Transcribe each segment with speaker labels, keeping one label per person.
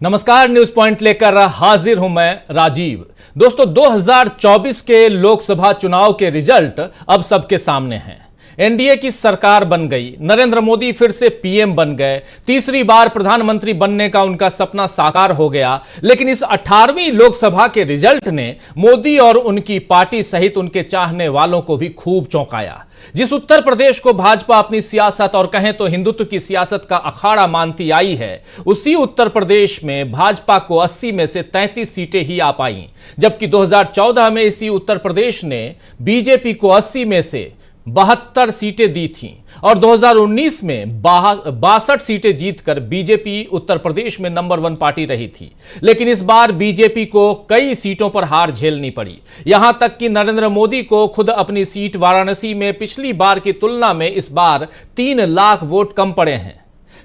Speaker 1: नमस्कार, news point लेकर हाजिर हूं मैं राजीव। दोस्तों, 2024 के लोकसभा चुनाव के रिजल्ट अब सबके सामने हैं। एनडीए की सरकार बन गई, नरेंद्र मोदी फिर से पीएम बन गए, तीसरी बार प्रधानमंत्री बनने का उनका सपना साकार हो गया। लेकिन इस 18वीं लोकसभा के रिजल्ट ने मोदी और उनकी पार्टी सहित उनके चाहने वालों को भी खूब चौंकाया। जिस उत्तर प्रदेश को भाजपा अपनी सियासत और कहें तो हिंदुत्व की सियासत का अखाड़ा मानती आई है, उसी उत्तर प्रदेश में भाजपा को 80 में से 33 सीटें ही आ पाई, जबकि 2014 में इसी उत्तर प्रदेश ने बीजेपी को 80 में से 72 सीटें दी थीं और 2019 में 62 सीटें जीतकर बीजेपी उत्तर प्रदेश में नंबर 1 पार्टी रही थी। लेकिन इस बार बीजेपी को कई सीटों पर हार झेलनी पड़ी। यहां तक कि नरेंद्र मोदी को खुद अपनी सीट वाराणसी में पिछली बार की तुलना में इस बार 3 लाख वोट कम पड़े हैं।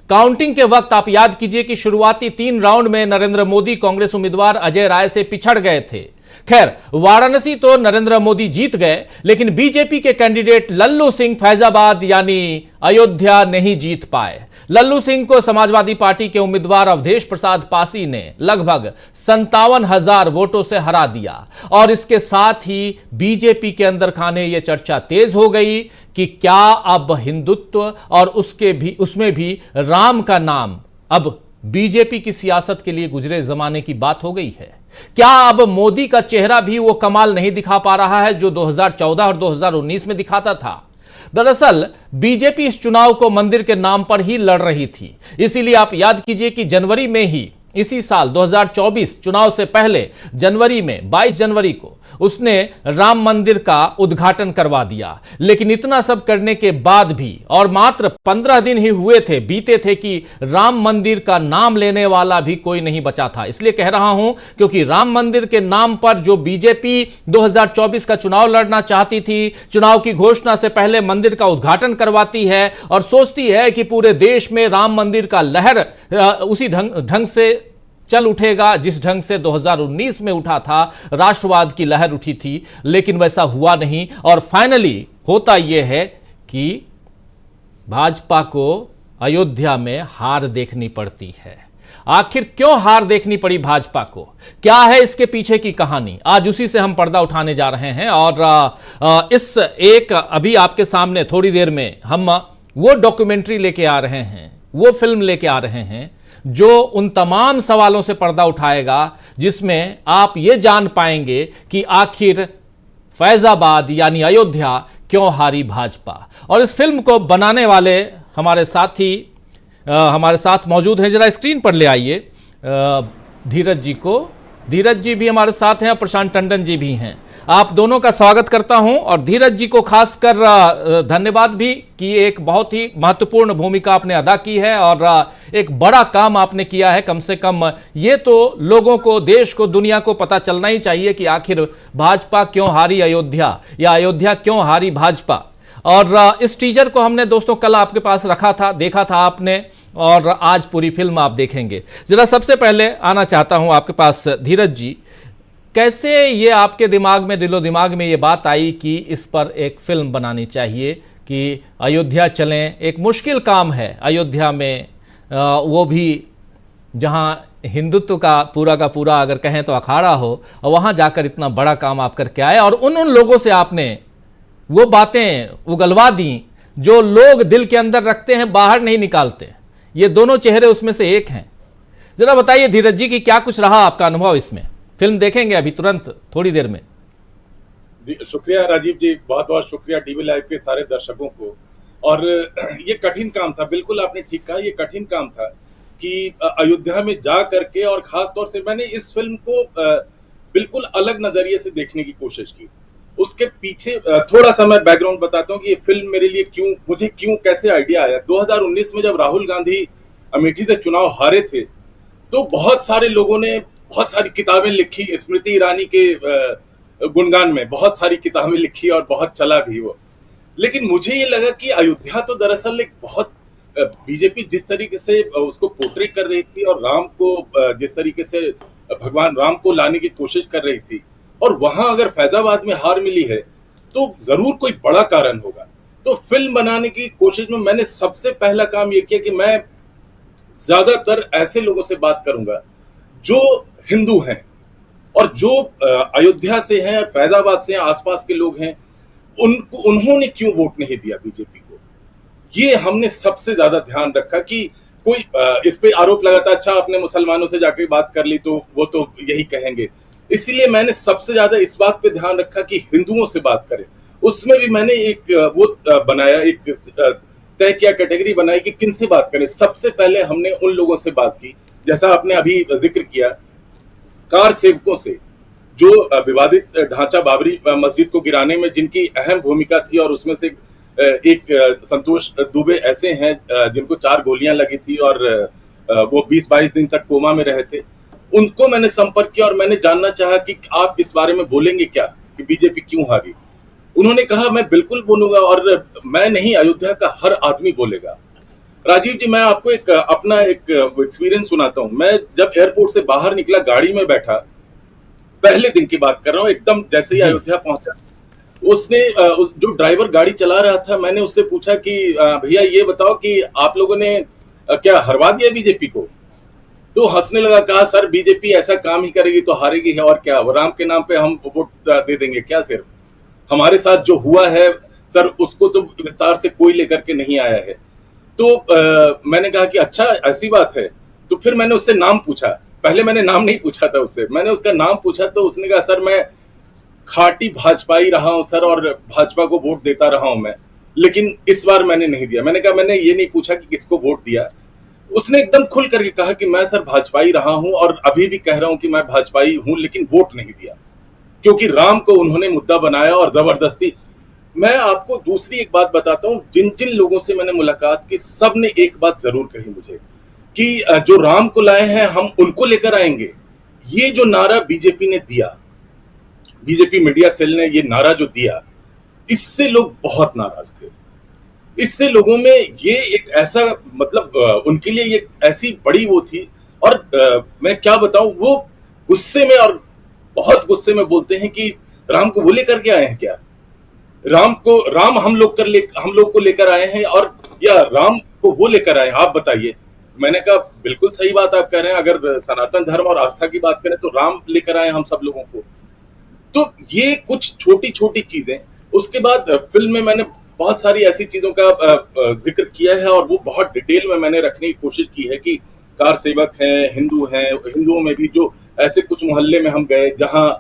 Speaker 1: काउंटिंग के वक्त आप याद कीजिए कि शुरुआती 3 राउंड में नरेंद्र मोदी कांग्रेस उम्मीदवार अजय राय से पिछड़ गए थे। खैर, वाराणसी तो नरेंद्र मोदी जीत गए, लेकिन बीजेपी के कैंडिडेट लल्लू सिंह फैजाबाद यानी अयोध्या नहीं जीत पाए। लल्लू सिंह को समाजवादी पार्टी के उम्मीदवार अवधेश प्रसाद पासी ने लगभग 57,000 वोटों से हरा दिया और इसके साथ ही बीजेपी के अंदर खाने यह चर्चा तेज हो गई कि क्या अब हिंदुत्व और उसमें भी राम का नाम अब बीजेपी की सियासत के लिए गुजरे जमाने की बात हो गई है। क्या अब मोदी का चेहरा भी वो कमाल नहीं दिखा पा रहा है जो 2014 और 2019 में दिखाता था? दरअसल बीजेपी इस चुनाव को मंदिर के नाम पर ही लड़ रही थी। इसीलिए आप याद कीजिए कि जनवरी में ही इसी साल 2024 चुनाव से पहले जनवरी में 22 जनवरी को उसने राम मंदिर का उद्घाटन करवा दिया। लेकिन इतना सब करने के बाद भी और मात्र 15 दिन ही बीते थे कि राम मंदिर का नाम लेने वाला भी कोई नहीं बचा था। इसलिए कह रहा हूं क्योंकि राम मंदिर के नाम पर जो बीजेपी 2024 का चुनाव लड़ना चाहती थी, चुनाव की घोषणा से पहले मंदिर का उद्घाटन करवाती है और सोचती है कि पूरे देश में राम मंदिर का लहर उसी ढंग से चल उठेगा जिस ढंग से 2019 में उठा था, राष्ट्रवाद की लहर उठी थी। लेकिन वैसा हुआ नहीं और फाइनली होता यह है कि भाजपा को अयोध्या में हार देखनी पड़ती है। आखिर क्यों हार देखनी पड़ी भाजपा को? क्या है इसके पीछे की कहानी? आज उसी से हम पर्दा उठाने जा रहे हैं और इस एक अभी आपके सामने थोड़ी देर में हम वो डॉक्यूमेंट्री लेके आ रहे हैं, वो फिल्म लेके आ रहे हैं जो उन तमाम सवालों से पर्दा उठाएगा, जिसमें आप ये जान पाएंगे कि आखिर फैजाबाद यानी अयोध्या क्यों हारी भाजपा। और इस फिल्म को बनाने वाले हमारे साथ मौजूद हैं। जरा स्क्रीन पर ले आइए धीरज जी को। धीरज जी भी हमारे साथ हैं और प्रशांत टंडन जी भी हैं। आप दोनों का स्वागत करता हूं और धीरज जी को खासकर धन्यवाद भी कि एक बहुत ही महत्वपूर्ण भूमिका आपने अदा की है और एक बड़ा काम आपने किया है। कम से कम ये तो लोगों को, देश को, दुनिया को पता चलना ही चाहिए कि आखिर भाजपा क्यों हारी अयोध्या या अयोध्या क्यों हारी भाजपा। और इस टीजर को हमने दोस्तों कल आपके पास रखा था, देखा था आपने, और आज पूरी फिल्म आप देखेंगे। जरा सबसे पहले आना चाहता हूं आपके पास धीरज जी, कैसे ये आपके दिमाग में, दिलो दिमाग में ये बात आई कि इस पर एक फिल्म बनानी चाहिए कि अयोध्या चलें? एक मुश्किल काम है अयोध्या में, वो भी जहां हिंदुत्व का पूरा अगर कहें तो अखाड़ा हो, और वहां जाकर इतना बड़ा काम आप करके आए और उन लोगों से आपने वो बातें उगलवा दी जो लोग दिल के अंदर रखते हैं, बाहर नहीं निकालते। ये दोनों चेहरे उसमें से एक हैं। जरा बताइए धीरज जी कि क्या कुछ रहा आपका अनुभव इसमें? फिल्म देखेंगे अभी तुरंत थोड़ी देर में।
Speaker 2: शुक्रिया राजीव जी, बहुत बहुत शुक्रिया टीवी लाइव के सारे दर्शकों को। और ये कठिन काम था, बिल्कुल आपने ठीक कहा, ये कठिन काम था कि अयोध्या में जा करके, और खास तौर से मैंने इस फिल्म को बिल्कुल अलग नजरिए से देखने की कोशिश की। उसके पीछे थोड़ा सा मैं बैकग्राउंड बताता हूँ कि ये फिल्म मेरे लिए मुझे कैसे आइडिया आया। 2019 में जब राहुल गांधी अमेठी से चुनाव हारे थे तो बहुत सारे लोगों ने बहुत सारी किताबें लिखी, स्मृति ईरानी के गुणगान में बहुत सारी किताबें लिखी और बहुत चला भी वो। लेकिन मुझे ये लगा कि अयोध्या तो दरअसल एक बहुत बीजेपी जिस तरीके से उसको पोर्ट्रे कर रही थी और राम को जिस तरीके से भगवान राम को लाने की कोशिश कर रही थी, और वहां अगर फैजाबाद में हार मिली है तो जरूर कोई बड़ा कारण होगा। तो फिल्म बनाने की कोशिश में मैंने सबसे पहला काम यह किया कि मैं ज्यादातर ऐसे लोगों से बात करूंगा जो हिंदू हैं और जो अयोध्या से हैं, फैजाबाद से हैं, आसपास के लोग हैं, उन्होंने क्यों वोट नहीं दिया बीजेपी को? ये हमने सबसे ज्यादा ध्यान रखा कि कोई इस पे आरोप लगाता, अच्छा आपने मुसलमानों से जाके बात कर ली तो वो तो यही कहेंगे। इसलिए मैंने सबसे ज्यादा इस बात पे ध्यान रखा कि हिंदुओं से बात करें। उसमें भी मैंने एक बनाया, एक तय किया, कैटेगरी बनाई कि किन से बात करें। सबसे पहले हमने उन लोगों से बात की, जैसा आपने अभी जिक्र किया, कार सेवकों से, जो विवादित ढांचा बाबरी मस्जिद को गिराने में जिनकी अहम भूमिका थी, और उसमें से एक संतोष दुबे ऐसे हैं जिनको 4 गोलियां लगी थी और वो 20-22 दिन तक कोमा में रहे थे। उनको मैंने संपर्क किया और मैंने जानना चाहा कि आप इस बारे में बोलेंगे क्या कि बीजेपी क्यों हारी। उन्होंने कहा मैं बिल्कुल बोलूंगा, और मैं नहीं, अयोध्या का हर आदमी बोलेगा। राजीव जी, मैं आपको अपना एक एक्सपीरियंस सुनाता हूं। मैं जब एयरपोर्ट से बाहर निकला, गाड़ी में बैठा, पहले दिन की बात कर रहा हूं, एकदम जैसे ही अयोध्या पहुंचा, उसने जो ड्राइवर गाड़ी चला रहा था, मैंने उससे पूछा कि भैया ये बताओ कि आप लोगों ने क्या हरवा दिया बीजेपी को? तो हंसने लगा, कहा सर बीजेपी ऐसा काम ही करेगी तो हारेगी है, और क्या, राम के नाम पे हम वोट दे देंगे क्या? सिर्फ हमारे साथ जो हुआ है सर, उसको तो विस्तार से कोई लेकर के नहीं आया है। तो मैंने कहा कि अच्छा ऐसी बात है। तो फिर मैंने उससे नाम पूछा, पहले मैंने नाम नहीं पूछा था उससे, मैंने उसका नाम पूछा तो उसने कहा सर मैं खाटी भाजपाई रहा हूं सर, और भाजपा को वोट देता रहा हूं मैं, लेकिन इस बार मैंने नहीं दिया। मैंने कहा मैंने ये नहीं पूछा कि किसको वोट दिया। उसने एकदम खुल करके कहा कि मैं सर भाजपाई रहा हूं और अभी भी कह रहा हूं कि मैं भाजपाई हूं, लेकिन वोट नहीं दिया क्योंकि राम को उन्होंने मुद्दा बनाया और जबरदस्ती। मैं आपको दूसरी एक बात बताता हूं, जिन जिन लोगों से मैंने मुलाकात की, सब ने एक बात जरूर कही मुझे कि जो राम को लाए हैं हम उनको लेकर आएंगे। ये जो नारा बीजेपी ने दिया, बीजेपी मीडिया सेल ने ये नारा जो दिया, इससे लोग बहुत नाराज थे। इससे लोगों में ये एक ऐसा, मतलब उनके लिए ये ऐसी बड़ी वो थी, और मैं क्या बताऊं, वो गुस्से में, और बहुत गुस्से में बोलते हैं कि राम को वो लेकर के आए हैं क्या? राम हम लोग को लेकर आए हैं, और या राम को वो लेकर आए हैं? आप बताइए। मैंने कहा बिल्कुल सही बात आप कह रहे हैं, अगर सनातन धर्म और आस्था की बात करें तो राम लेकर आए हम सब लोगों को। तो ये कुछ छोटी छोटी चीजें। उसके बाद फिल्म में मैंने बहुत सारी ऐसी चीजों का जिक्र किया है, और वो बहुत डिटेल में मैंने रखने की कोशिश की है कि कार सेवक हैं, हिंदू हैं, हिंदुओं में भी जो ऐसे कुछ मोहल्ले में हम गए जहां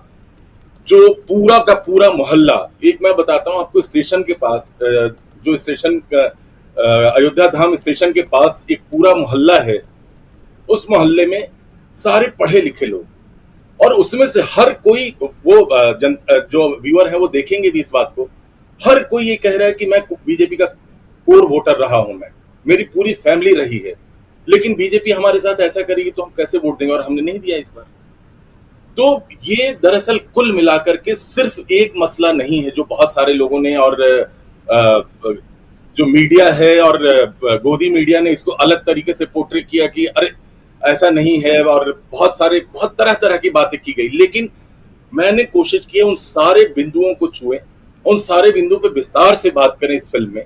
Speaker 2: जो पूरा का पूरा मोहल्ला, एक मैं बताता हूं आपको, स्टेशन के पास, जो स्टेशन अयोध्या धाम स्टेशन के पास एक पूरा मोहल्ला है, उस मोहल्ले में सारे पढ़े लिखे लोग, और उसमें से हर कोई, वो जो व्यूअर है वो देखेंगे भी इस बात को, हर कोई ये कह रहा है कि मैं बीजेपी का कोर वोटर रहा हूं, मैं, मेरी पूरी फैमिली रही है, लेकिन बीजेपी हमारे साथ ऐसा करेगी तो हम कैसे वोट देंगे, और हमने नहीं दिया इस बार। तो ये दरअसल कुल मिलाकर के सिर्फ एक मसला नहीं है जो बहुत सारे लोगों ने, और जो मीडिया है और गोदी मीडिया ने इसको अलग तरीके से पोर्ट्रे किया कि अरे ऐसा नहीं है, और बहुत तरह तरह की बातें की गई। लेकिन मैंने कोशिश की उन सारे बिंदुओं को छुए, उन सारे बिंदुओं पे विस्तार से बात करें इस फिल्म में,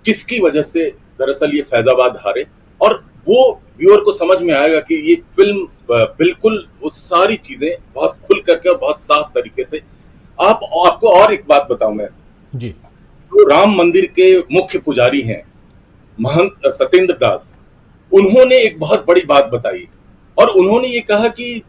Speaker 2: किसकी वजह से दरअसल ये फैजाबाद हारे, और वो व्यूअर को समझ में आएगा कि ये फिल्म बिल्कुल वो सारी चीजें बहुत खुल करके और बहुत साफ तरीके से। आपको और एक बात बताऊं मैं
Speaker 1: जी,
Speaker 2: जो राम मंदिर के मुख्य पुजारी हैं, महंत सत्येंद्र दास, उन्होंने एक बहुत बड़ी बात बताई, और उन्होंने ये कहा कि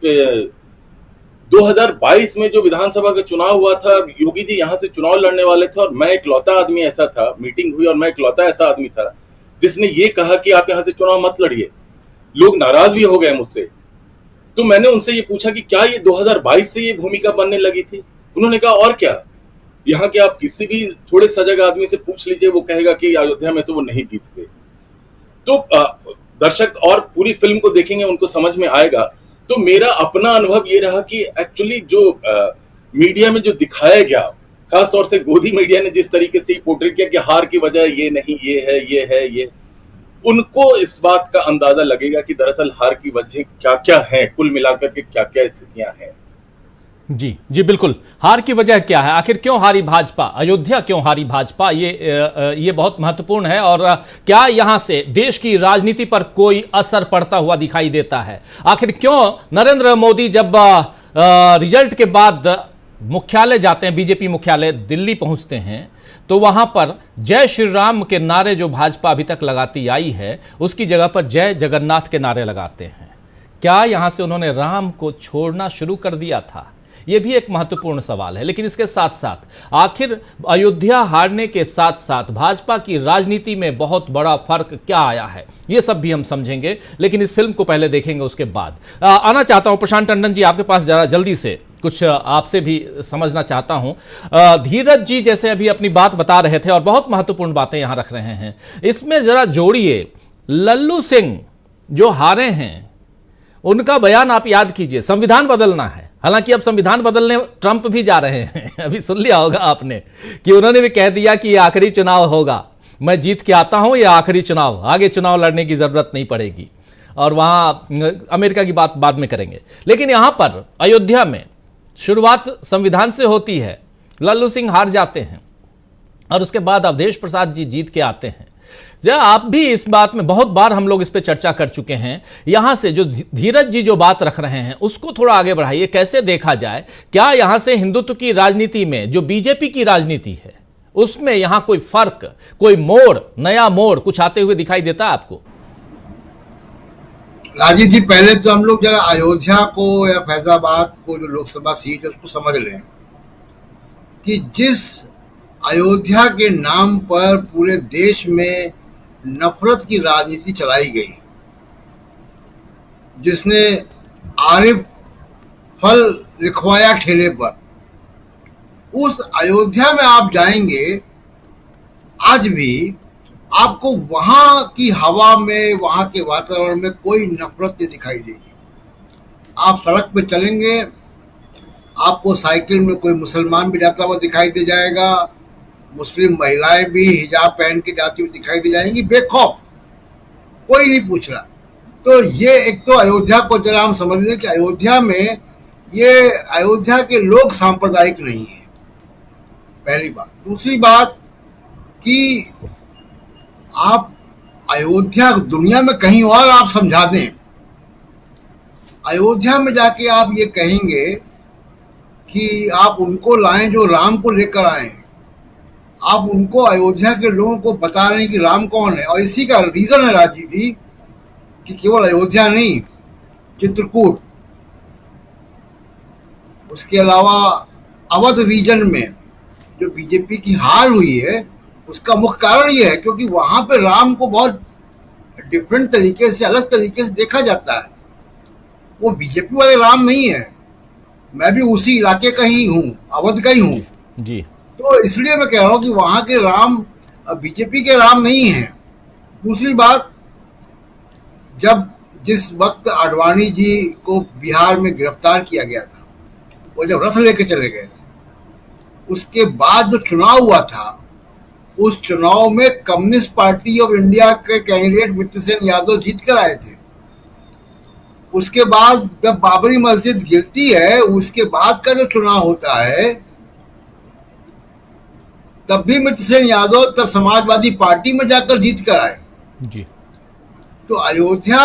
Speaker 2: 2022 में जो विधानसभा का चुनाव हुआ था, योगी जी यहाँ से चुनाव लड़ने वाले थे, और मैं इकलौता आदमी ऐसा था, मीटिंग हुई और मैं इकलौता ऐसा आदमी था जिसने ये कहा कि आप यहाँ से चुनाव मत लड़िए। लोग नाराज भी हो गए मुझसे। तो मैंने उनसे ये पूछा कि क्या ये 2022 से ये भूमिका बनने लगी थी? उन्होंने कहा और क्या, यहाँ के आप किसी भी थोड़े सजग आदमी से पूछ लीजिए, वो कहेगा कि अयोध्या में तो वो नहीं जीतते। तो दर्शक और पूरी फिल्म को देखेंगे, उनको समझ में आएगा। तो मेरा अपना अनुभव ये रहा कि एक्चुअली जो मीडिया में जो दिखाया गया, खास तौर से गोदी मीडिया ने जिस तरीके से पोर्ट्रेट किया कि हार की वजह ये नहीं, ये, उनको इस बात का अंदाजा लगेगा कि दरअसल हार की वजह क्या क्या है, कुल मिलाकर के क्या क्या स्थितियां हैं।
Speaker 1: जी जी बिल्कुल। हार की वजह क्या है, आखिर क्यों हारी भाजपा, अयोध्या क्यों हारी भाजपा, ये बहुत महत्वपूर्ण है। और क्या यहां से देश की राजनीति पर कोई असर पड़ता हुआ दिखाई देता है? आखिर क्यों नरेंद्र मोदी जब रिजल्ट के बाद मुख्यालय जाते हैं, बीजेपी मुख्यालय दिल्ली पहुंचते हैं, तो वहां पर जय श्री राम के नारे जो भाजपा अभी तक लगाती आई है, उसकी जगह पर जय जगन्नाथ के नारे लगाते हैं? क्या यहां से उन्होंने राम को छोड़ना शुरू कर दिया था? यह भी एक महत्वपूर्ण सवाल है। लेकिन इसके साथ साथ आखिर अयोध्या हारने के साथ साथ भाजपा की राजनीति में बहुत बड़ा फर्क क्या आया है, यह सब भी हम समझेंगे। लेकिन इस फिल्म को पहले देखेंगे, उसके बाद आना चाहता हूं प्रशांत टंडन जी आपके पास, जरा जल्दी से कुछ आपसे भी समझना चाहता हूं। धीरज जी जैसे अभी अपनी बात बता रहे थे और बहुत महत्वपूर्ण बातें यहां रख रहे हैं, इसमें जरा जोड़िए लल्लू सिंह जो हारे हैं उनका बयान आप याद कीजिए, संविधान बदलना है। हालांकि अब संविधान बदलने ट्रंप भी जा रहे हैं अभी सुन लिया होगा आपने कि उन्होंने भी कह दिया कि ये आखिरी चुनाव होगा, मैं जीत के आता हूं, ये आखिरी चुनाव, आगे चुनाव लड़ने की जरूरत नहीं पड़ेगी। और वहां अमेरिका की बात बाद में करेंगे। लेकिन यहां पर अयोध्या में शुरुआत संविधान से होती है, लल्लू सिंह हार जाते हैं और उसके बाद अवधेश प्रसाद जी जीत के आते हैं। आप भी इस बात में बहुत बार हम लोग इस पे चर्चा कर चुके हैं। यहां से जो धीरज जी जो बात रख रहे हैं उसको थोड़ा आगे बढ़ाइए, कैसे देखा जाए? क्या यहां से हिंदुत्व की राजनीति में जो बीजेपी की राजनीति है उसमें यहां कोई फर्क, कोई मोड़, नया मोड़ कुछ आते हुए दिखाई देता है आपको?
Speaker 3: राजीव जी, पहले तो हम लोग जरा अयोध्या को या फैजाबाद को जो लोकसभा सीट है उसको समझ लें कि जिस अयोध्या के नाम पर पूरे देश में नफरत की राजनीति चलाई गई, जिसने आरिफ फल लिखवाया ठेले पर, उस अयोध्या में आप जाएंगे आज भी आपको वहां की हवा में, वहां के वातावरण में कोई नफरत नहीं दिखाई देगी। आप सड़क पे चलेंगे, आपको साइकिल में कोई मुसलमान भी जाता हुआ दिखाई दे जाएगा, मुस्लिम महिलाएं भी हिजाब पहन के जाती हुई दिखाई दे जाएंगी, बेखौफ, कोई नहीं पूछ रहा। तो ये एक तो अयोध्या को जरा हम समझ लें कि अयोध्या में ये अयोध्या के लोग सांप्रदायिक नहीं है, पहली बात। दूसरी बात कि आप अयोध्या दुनिया में कहीं और आप समझा दें, अयोध्या में जाके आप ये कहेंगे कि आप उनको लाएं जो राम को लेकर आए, आप उनको अयोध्या के लोगों को बता रहे हैं कि राम कौन है। और इसी का रीजन है राजीव जी कि केवल अयोध्या नहीं, चित्रकूट, उसके अलावा अवध रीजन में जो बीजेपी की हार हुई है उसका मुख्य कारण ये है क्योंकि वहां पे राम को बहुत डिफरेंट तरीके से, अलग तरीके से देखा जाता है। वो बीजेपी वाले राम नहीं है। मैं भी उसी इलाके का ही हूँ, अवध का ही हूँ
Speaker 1: जी।
Speaker 3: तो इसलिए मैं कह रहा हूँ कि वहां के राम बीजेपी के राम नहीं है। दूसरी बात, जब जिस वक्त आडवाणी जी को बिहार में गिरफ्तार किया गया था, वो जब रथ लेके चले गए थे, उसके बाद जो चुनाव हुआ था, उस चुनाव में कम्युनिस्ट पार्टी ऑफ इंडिया के कैंडिडेट मित्रसेन यादव जीत कर आए थे। उसके बाद जब बाबरी मस्जिद गिरती है, उसके बाद का जो चुनाव होता है, तब भी मित्रसेन यादव तब समाजवादी पार्टी में जाकर जीत कर आए
Speaker 1: जी।
Speaker 3: तो अयोध्या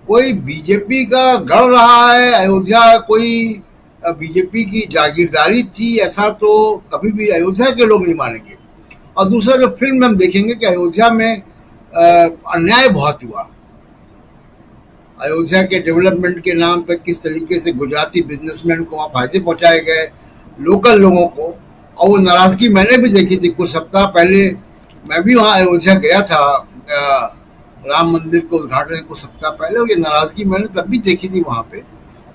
Speaker 3: कोई बीजेपी का गढ़ रहा है, अयोध्या कोई बीजेपी की जागीरदारी थी, ऐसा तो कभी भी अयोध्या के लोग नहीं मानेंगे। और दूसरा, जो फिल्म में हम देखेंगे कि अयोध्या में अन्याय बहुत हुआ, अयोध्या के डेवलपमेंट के नाम पर किस तरीके से गुजराती बिजनेसमैन को वहाँ फायदे पहुंचाए गए, लोकल लोगों को। और वो नाराजगी मैंने भी देखी थी कुछ सप्ताह पहले, मैं भी वहाँ अयोध्या गया था राम मंदिर को उद्घाटन के कुछ सप्ताह पहले, और ये नाराजगी मैंने तब भी देखी थी वहाँ पे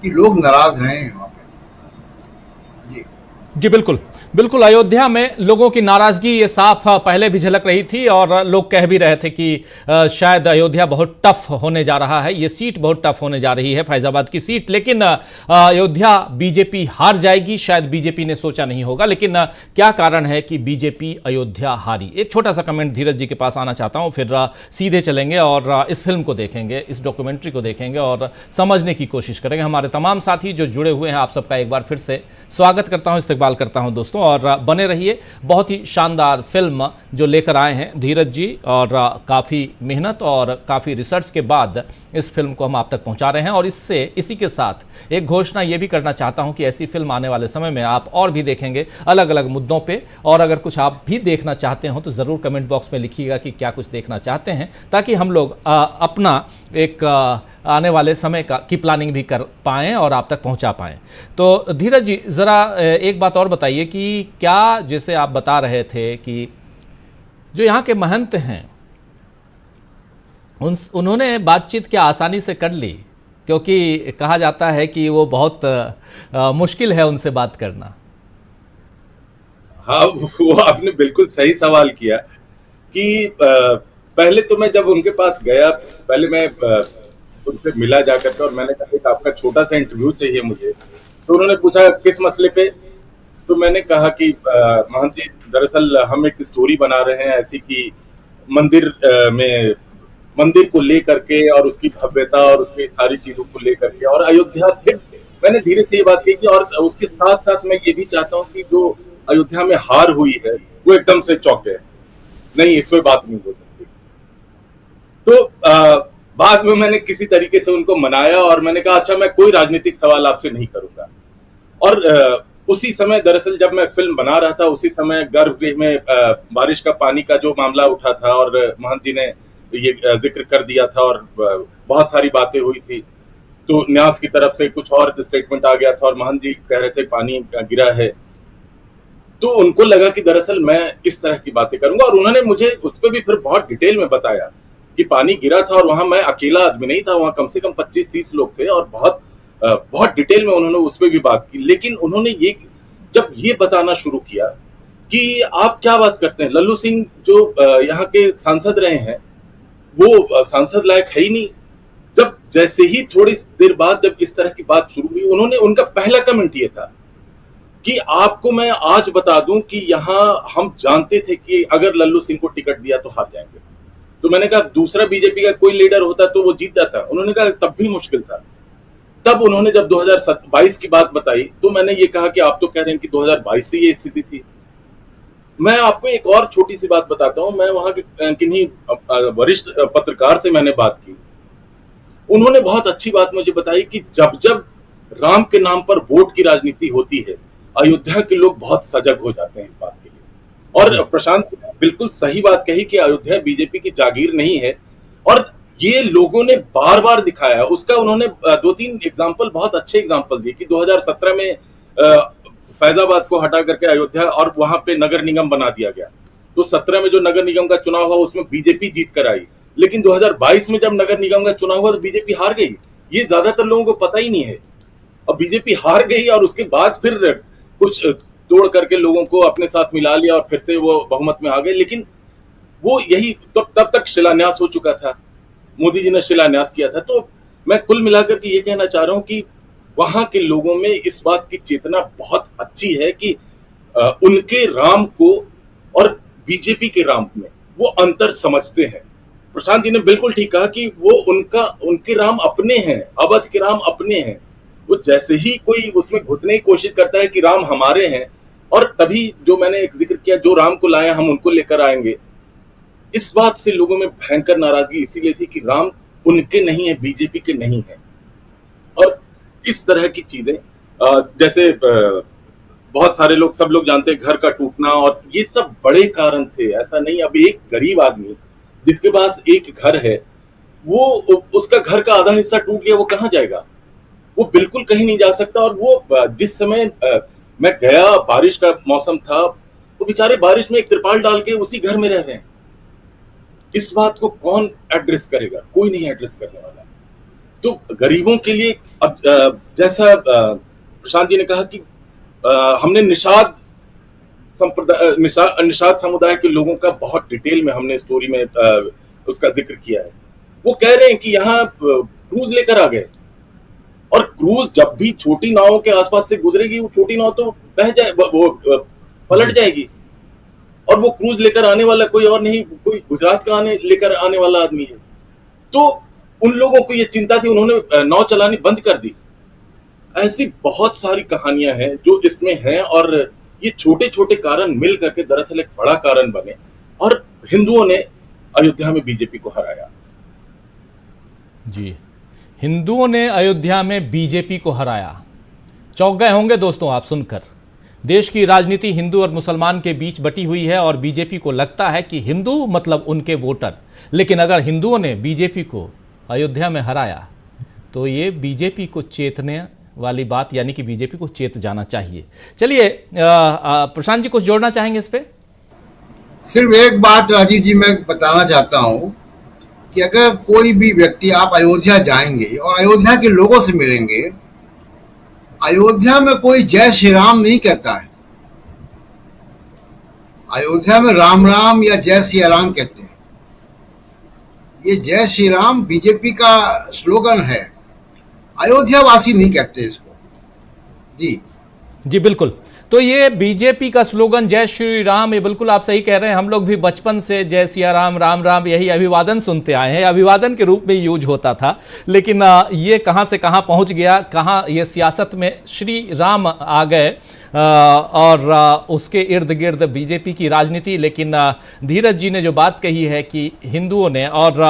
Speaker 3: कि लोग नाराज रहे हैं वहाँ पे।
Speaker 1: जी बिल्कुल। बिल्कुल, अयोध्या में लोगों की नाराजगी ये साफ पहले भी झलक रही थी और लोग कह भी रहे थे कि शायद अयोध्या बहुत टफ होने जा रहा है, ये सीट बहुत टफ होने जा रही है, फैजाबाद की सीट। लेकिन अयोध्या बीजेपी हार जाएगी, शायद बीजेपी ने सोचा नहीं होगा। लेकिन क्या कारण है कि बीजेपी अयोध्या हारी? एक छोटा सा कमेंट धीरज जी के पास आना चाहता हूं, फिर सीधे चलेंगे और इस फिल्म को देखेंगे, इस डॉक्यूमेंट्री को देखेंगे और समझने की कोशिश करेंगे। हमारे तमाम साथी जो जुड़े हुए हैं, आप सबका एक बार फिर से स्वागत करता हूं, इस्तकबाल करता हूं दोस्तों, और बने रहिए। बहुत ही शानदार फिल्म जो लेकर आए हैं धीरज जी, और काफ़ी मेहनत और काफ़ी रिसर्च के बाद इस फिल्म को हम आप तक पहुंचा रहे हैं। और इसी के साथ एक घोषणा ये भी करना चाहता हूं कि ऐसी फिल्म आने वाले समय में आप और भी देखेंगे अलग अलग मुद्दों पे। और अगर कुछ आप भी देखना चाहते हो तो ज़रूर कमेंट बॉक्स में लिखिएगा कि क्या कुछ देखना चाहते हैं, ताकि हम लोग अपना एक आने वाले समय की प्लानिंग भी कर पाएँ और आप तक पहुंचा पाएँ। तो धीरज जी, ज़रा एक बात और बताइए कि क्या, जैसे आप बता रहे थे कि जो यहाँ के महंत हैं उन्होंने बातचीत क्या आसानी से कर ली? क्योंकि कहा जाता है कि वो बहुत मुश्किल है उनसे बात करना।
Speaker 2: हाँ, वो आपने बिल्कुल सही सवाल किया कि पहले तो मैं जब उनके पास गया, पहले मैं उनसे मिला जाकर के, और मैंने कहा कि आपका छोटा सा इंटरव्यू चाहिए मुझे। तो उन्होंने पूछा किस मसले पे? तो मैंने कहा कि महंत जी, दरअसल हम एक स्टोरी बना रहे हैं ऐसी कि मंदिर को लेकर के और उसकी भव्यता और उसकी सारी चीजों को लेकर के, और अयोध्या। फिर मैंने धीरे से ये बात कही कि और उसके साथ साथ मैं ये भी चाहता हूँ कि जो अयोध्या में हार हुई है वो एकदम से चौंके, नहीं इसमें बात नहीं हो सकती। तो बाद में मैंने किसी तरीके से उनको मनाया और मैंने कहा अच्छा, मैं कोई राजनीतिक सवाल आपसे नहीं करूंगा। और उसी समय, दरअसल जब मैं फिल्म बना रहा था, उसी समय गर्भगृह में बारिश का पानी का जो मामला उठा था और महंत जी ने ये जिक्र कर दिया था और बहुत सारी बातें हुई थी। तो न्यास की तरफ से कुछ और स्टेटमेंट आ गया था और महंत जी कह रहे थे पानी गिरा है। तो उनको लगा कि दरअसल मैं इस तरह की बातें करूंगा, और उन्होंने मुझे उस पर भी फिर बहुत डिटेल में बताया कि पानी गिरा था और वहां मैं अकेला आदमी नहीं था, वहां कम से कम 25-30 लोग थे, और बहुत डिटेल में उन्होंने उस पर भी बात की। लेकिन उन्होंने जब ये बताना शुरू किया कि आप क्या बात करते हैं, लल्लू सिंह जो यहाँ के सांसद रहे हैं वो सांसद लायक है ही नहीं। जब जैसे ही थोड़ी देर बाद जब इस तरह की बात शुरू हुई, उनका पहला कमेंट ये था कि आपको मैं आज बता दूं कि यहाँ हम जानते थे कि अगर लल्लू सिंह को टिकट दिया तो हार जाएंगे। तो मैंने कहा दूसरा बीजेपी का कोई लीडर होता तो वो जीत जाता। उन्होंने कहा तब भी मुश्किल था। तब उन्होंने जब 2022 की बात बताई तो मैंने ये कहा कि आप तो कह रहे हैं कि 2022 से ये स्थिति थी। मैं आपको एक और छोटी सी बात बताता हूं। मैं वहां के किन्हीं वरिष्ठ पत्रकार से मैंने बात की। उन्होंने बहुत अच्छी बात मुझे बताई कि जब जब राम के नाम पर वोट की राजनीति होती है, अयोध्या के लोग बहुत सजग हो जाते हैं इस बात के लिए। और प्रशांत बिल्कुल सही बात कही कि अयोध्या बीजेपी की जागीर नहीं है, और ये लोगों ने बार बार दिखाया। उसका उन्होंने 2-3 एग्जाम्पल, बहुत अच्छे एग्जाम्पल दिए कि 2017 में फैजाबाद को हटा करके अयोध्या और वहां पे नगर निगम बना दिया गया। तो 17 में जो नगर निगम का चुनाव हुआ उसमें बीजेपी जीत कर आई, लेकिन 2022 में जब नगर निगम का चुनाव हुआ तो बीजेपी हार गई। ये ज्यादातर लोगों को पता ही नहीं है। अब बीजेपी हार गई और उसके बाद फिर कुछ तोड़ करके लोगों को अपने साथ मिला लिया और फिर से वो बहुमत में आ गए। लेकिन वो यही तब तक शिलान्यास हो चुका था, मोदी जी ने शिलान्यास किया था। तो मैं कुल मिलाकर के ये कहना चाह रहा हूं कि वहां के लोगों में इस बात की चेतना बहुत अच्छी है कि उनके राम को और बीजेपी के राम में वो अंतर समझते हैं। प्रशांत जी ने बिल्कुल ठीक कहा कि वो उनके राम अपने हैं, अवध के राम अपने हैं। वो जैसे ही कोई उसमें घुसने की कोशिश करता है कि राम हमारे हैं, और तभी जो मैंने एक जिक्र किया, जो राम को लाए हम उनको लेकर आएंगे, इस बात से लोगों में भयंकर नाराजगी इसीलिए थी कि राम उनके नहीं है, बीजेपी के नहीं है। और इस तरह की चीजें जैसे बहुत सारे लोग, सब लोग जानते हैं घर का टूटना, और ये सब बड़े कारण थे। ऐसा नहीं, अभी एक गरीब आदमी जिसके पास एक घर है, वो उसका घर का आधा हिस्सा टूट गया, वो कहाँ जाएगा? वो बिल्कुल कहीं नहीं जा सकता। और वो जिस समय मैं गया, बारिश का मौसम था, वो बेचारे बारिश में एक तिरपाल डाल के उसी घर में रह रहे हैं। इस बात को कौन एड्रेस करेगा? कोई नहीं एड्रेस करने वाला। तो गरीबों के लिए अब जैसा प्रशांत जी ने कहा कि हमने निषाद संप्रदाय निषाद समुदाय के लोगों का बहुत डिटेल में हमने स्टोरी में उसका जिक्र किया है। वो कह रहे हैं कि यहाँ क्रूज लेकर आ गए, और क्रूज जब भी छोटी नावों के आसपास से गुजरेगी वो छोटी नाव तो बह जाए, वो पलट जाएगी, और वो क्रूज लेकर आने वाला कोई और नहीं, कोई गुजरात का लेकर आने वाला आदमी है। तो उन लोगों को ये चिंता थी, उन्होंने नाव चलानी बंद कर दी। ऐसी बहुत सारी कहानियां हैं जो इसमें हैं, और ये छोटे छोटे कारण मिल करके दरअसल एक बड़ा कारण बने, और हिंदुओं ने अयोध्या में बीजेपी को हराया।
Speaker 1: जी, हिंदुओं ने अयोध्या में बीजेपी को हराया। चौंक गए होंगे दोस्तों आप सुनकर। देश की राजनीति हिंदू और मुसलमान के बीच बटी हुई है, और बीजेपी को लगता है कि हिंदू मतलब उनके वोटर। लेकिन अगर हिंदुओं ने बीजेपी को अयोध्या में हराया तो ये बीजेपी को चेतने वाली बात, यानी कि बीजेपी को चेत जाना चाहिए। चलिए प्रशांत जी कुछ जोड़ना चाहेंगे इस पे?
Speaker 3: सिर्फ एक बात राजीव जी मैं बताना चाहता हूं कि अगर कोई भी व्यक्ति, आप अयोध्या जाएंगे और अयोध्या के लोगों से मिलेंगे, अयोध्या में कोई जय श्री राम नहीं कहता है। अयोध्या में राम राम या जय श्री राम कहते हैं। ये जय श्री राम बीजेपी का स्लोगन है, अयोध्या वासी नहीं कहते इसको। जी
Speaker 1: जी बिल्कुल। तो ये बीजेपी का स्लोगन जय श्री राम, ये बिल्कुल आप सही कह रहे हैं। हम लोग भी बचपन से जय सिया राम, राम राम, यही अभिवादन सुनते आए हैं, अभिवादन के रूप में यूज होता था। लेकिन ये कहाँ से कहाँ पहुँच गया, कहाँ ये सियासत में श्री राम आ गए, और उसके इर्द गिर्द बीजेपी की राजनीति। लेकिन धीरज जी ने जो बात कही है कि हिंदुओं ने, और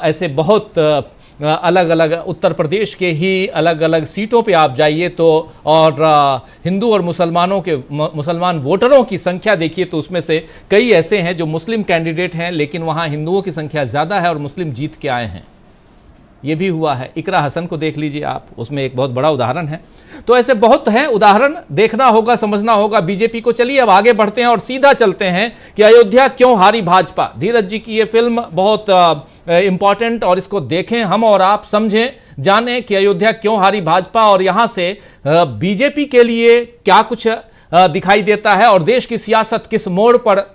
Speaker 1: ऐसे बहुत अलग अलग उत्तर प्रदेश के ही अलग अलग सीटों पे आप जाइए तो, और हिंदू और मुसलमान वोटरों की संख्या देखिए तो उसमें से कई ऐसे हैं जो मुस्लिम कैंडिडेट हैं, लेकिन वहाँ हिंदुओं की संख्या ज़्यादा है और मुस्लिम जीत के आए हैं। ये भी हुआ है। इकरा हसन को देख लीजिए आप, उसमें एक बहुत बड़ा उदाहरण है। तो ऐसे बहुत हैं उदाहरण, देखना होगा, समझना होगा बीजेपी को। चलिए अब आगे बढ़ते हैं और सीधा चलते हैं कि अयोध्या क्यों हारी भाजपा। धीरज जी की ये फिल्म बहुत इंपॉर्टेंट, और इसको देखें हम और आप, समझें, जानें कि अयोध्या क्यों हारी भाजपा, और यहां से बीजेपी के लिए क्या कुछ दिखाई देता है, और देश की सियासत किस मोड़ पर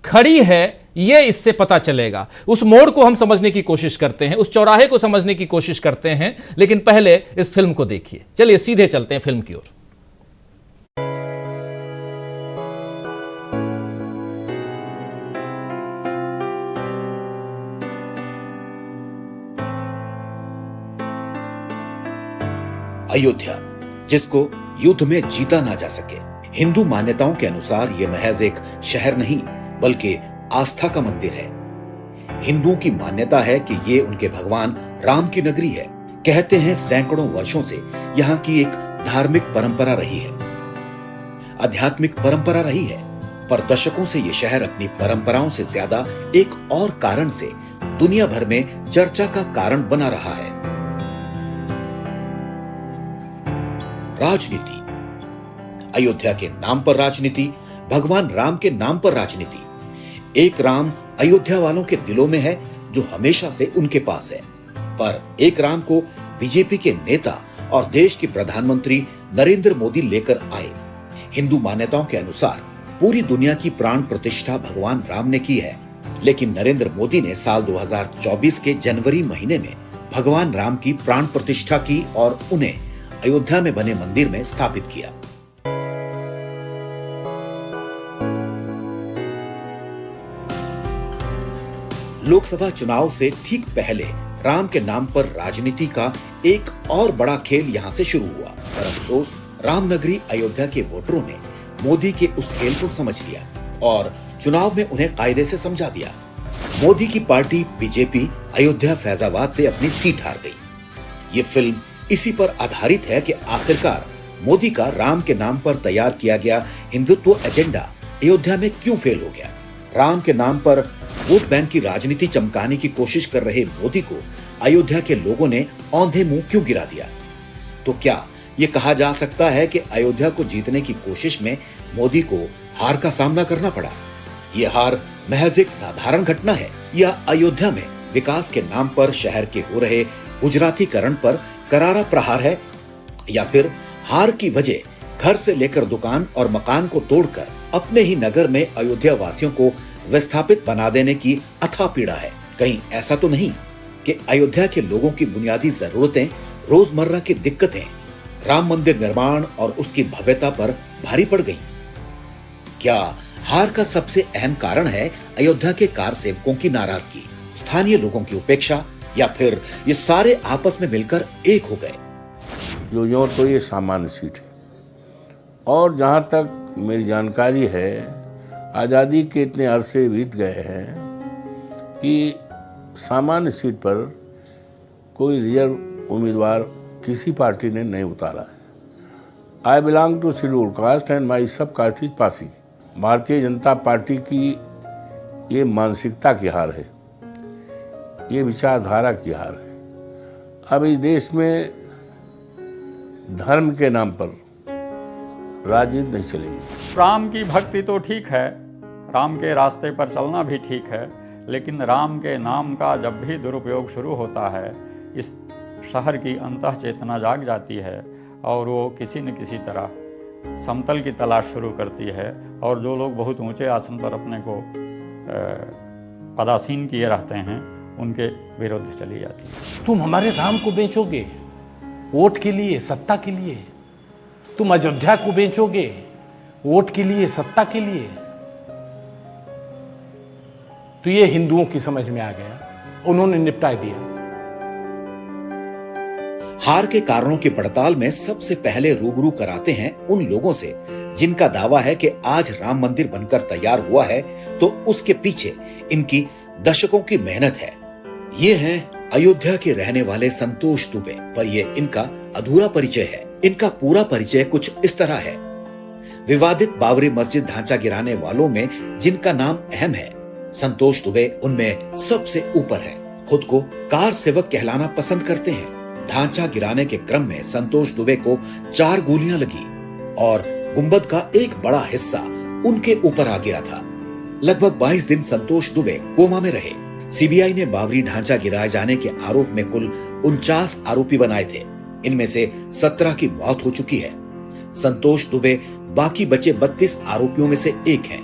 Speaker 1: खड़ी है, ये इससे पता चलेगा। उस मोड़ को हम समझने की कोशिश करते हैं, उस चौराहे को समझने की कोशिश करते हैं। लेकिन पहले इस फिल्म को देखिए। चलिए सीधे चलते हैं फिल्म की ओर।
Speaker 4: अयोध्या, जिसको युद्ध में जीता ना जा सके। हिंदू मान्यताओं के अनुसार यह महज एक शहर नहीं बल्कि आस्था का मंदिर है। हिंदुओं की मान्यता है कि ये उनके भगवान राम की नगरी है। कहते हैं सैकड़ों वर्षों से यहाँ की एक धार्मिक परंपरा रही है, आध्यात्मिक परंपरा रही है। पर दशकों से ये शहर अपनी परंपराओं से ज्यादा एक और कारण से दुनिया भर में चर्चा का कारण बना रहा है, राजनीति। अयोध्या के नाम पर राजनीति, भगवान राम के नाम पर राजनीति। एक राम अयोध्या वालों के दिलों में है जो हमेशा से उनके पास है, पर एक राम को बीजेपी के नेता और देश के प्रधानमंत्री नरेंद्र मोदी लेकर आए। हिंदू मान्यताओं के अनुसार पूरी दुनिया की प्राण प्रतिष्ठा भगवान राम ने की है, लेकिन नरेंद्र मोदी ने साल 2024 के जनवरी महीने में भगवान राम की प्राण प्रतिष्ठा की और उन्हें अयोध्या में बने मंदिर में स्थापित किया। लोकसभा चुनाव से ठीक पहले राम के नाम पर राजनीति का एक और बड़ा खेल यहां से शुरू हुआ, पर अफसोस रामनगरी अयोध्या के वोटरों ने मोदी के उस खेल को समझ लिया और चुनाव में उन्हें कायदे से समझा दिया। मोदी की पार्टी बीजेपी अयोध्या फैजाबाद से अपनी सीट हार गई। ये फिल्म इसी पर आधारित है कि आखिरकार मोदी का राम के नाम पर तैयार किया गया हिंदुत्व एजेंडा अयोध्या में क्यों फेल हो गया। राम के नाम पर वोट बैंक की राजनीति चमकाने की कोशिश कर रहे मोदी को अयोध्या के लोगों ने औंधे मुंह क्यों गिरा दिया। तो क्या ये कहा जा सकता है कि अयोध्या को जीतने की कोशिश में मोदी को हार का सामना करना पड़ा? ये हार महज एक साधारण घटना है, या अयोध्या में विकास के नाम पर शहर के हो रहे गुजरातीकरण पर करारा प्रहार है, या फिर हार की वजह घर से लेकर दुकान और मकान को तोड़कर अपने ही नगर में अयोध्या वासियों को विस्थापित बना देने की अथाह पीड़ा है। कहीं ऐसा तो नहीं कि अयोध्या के लोगों की बुनियादी जरूरतें, रोजमर्रा की दिक्कतें राम मंदिर निर्माण और उसकी भव्यता पर भारी पड़ गई? क्या हार का सबसे अहम कारण है अयोध्या के कार सेवकों की नाराजगी, स्थानीय लोगों की उपेक्षा, या फिर ये सारे आपस में मिलकर एक हो गए?
Speaker 5: जो तो ये सामान्य सीट है, और जहाँ तक मेरी जानकारी है आज़ादी के इतने अरसे बीत गए हैं कि सामान्य सीट पर कोई रिजर्व उम्मीदवार किसी पार्टी ने नहीं उतारा है। I belong to scheduled caste and my sub caste is Pasi. Bharatiya Janata party की ये मानसिकता की हार है, ये विचारधारा की हार है। अब इस देश में धर्म के नाम पर राजनीति नहीं चलेगी।
Speaker 6: राम की भक्ति तो ठीक है, राम के रास्ते पर चलना भी ठीक है, लेकिन राम के नाम का जब भी दुरुपयोग शुरू होता है, इस शहर की अंतः चेतना जाग जाती है और वो किसी न किसी तरह समतल की तलाश शुरू करती है, और जो लोग बहुत ऊंचे आसन पर अपने को पदासीन किए रहते हैं उनके विरुद्ध चली जाती है।
Speaker 7: तुम हमारे राम को बेचोगे वोट के लिए, सत्ता के लिए? तुम अयोध्या को बेचोगे वोट के लिए, सत्ता के लिए? तो ये हिंदुओं की समझ में आ गया, उन्होंने निपटा दिया।
Speaker 4: हार के कारणों की पड़ताल में सबसे पहले रूबरू कराते हैं उन लोगों से जिनका दावा है कि आज राम मंदिर बनकर तैयार हुआ है तो उसके पीछे इनकी दशकों की मेहनत है। ये हैं अयोध्या के रहने वाले संतोष दुबे, पर ये इनका अधूरा परिचय है। इनका पूरा परिचय कुछ इस तरह है। विवादित बाबरी मस्जिद ढांचा गिराने वालों में जिनका नाम अहम है, संतोष दुबे उनमें सबसे ऊपर है। खुद को कार सेवक कहलाना पसंद करते हैं। ढांचा गिराने के क्रम में संतोष दुबे को 4 गोलियां लगी और गुंबद का एक बड़ा हिस्सा उनके ऊपर आ गिरा था। लगभग 22 दिन संतोष दुबे कोमा में रहे। सीबीआई ने बाबरी ढांचा गिराए जाने के आरोप में कुल 49 आरोपी बनाए थे। इनमें से 17 की मौत हो चुकी है। संतोष दुबे बाकी बचे 32 आरोपियों में से एक हैं।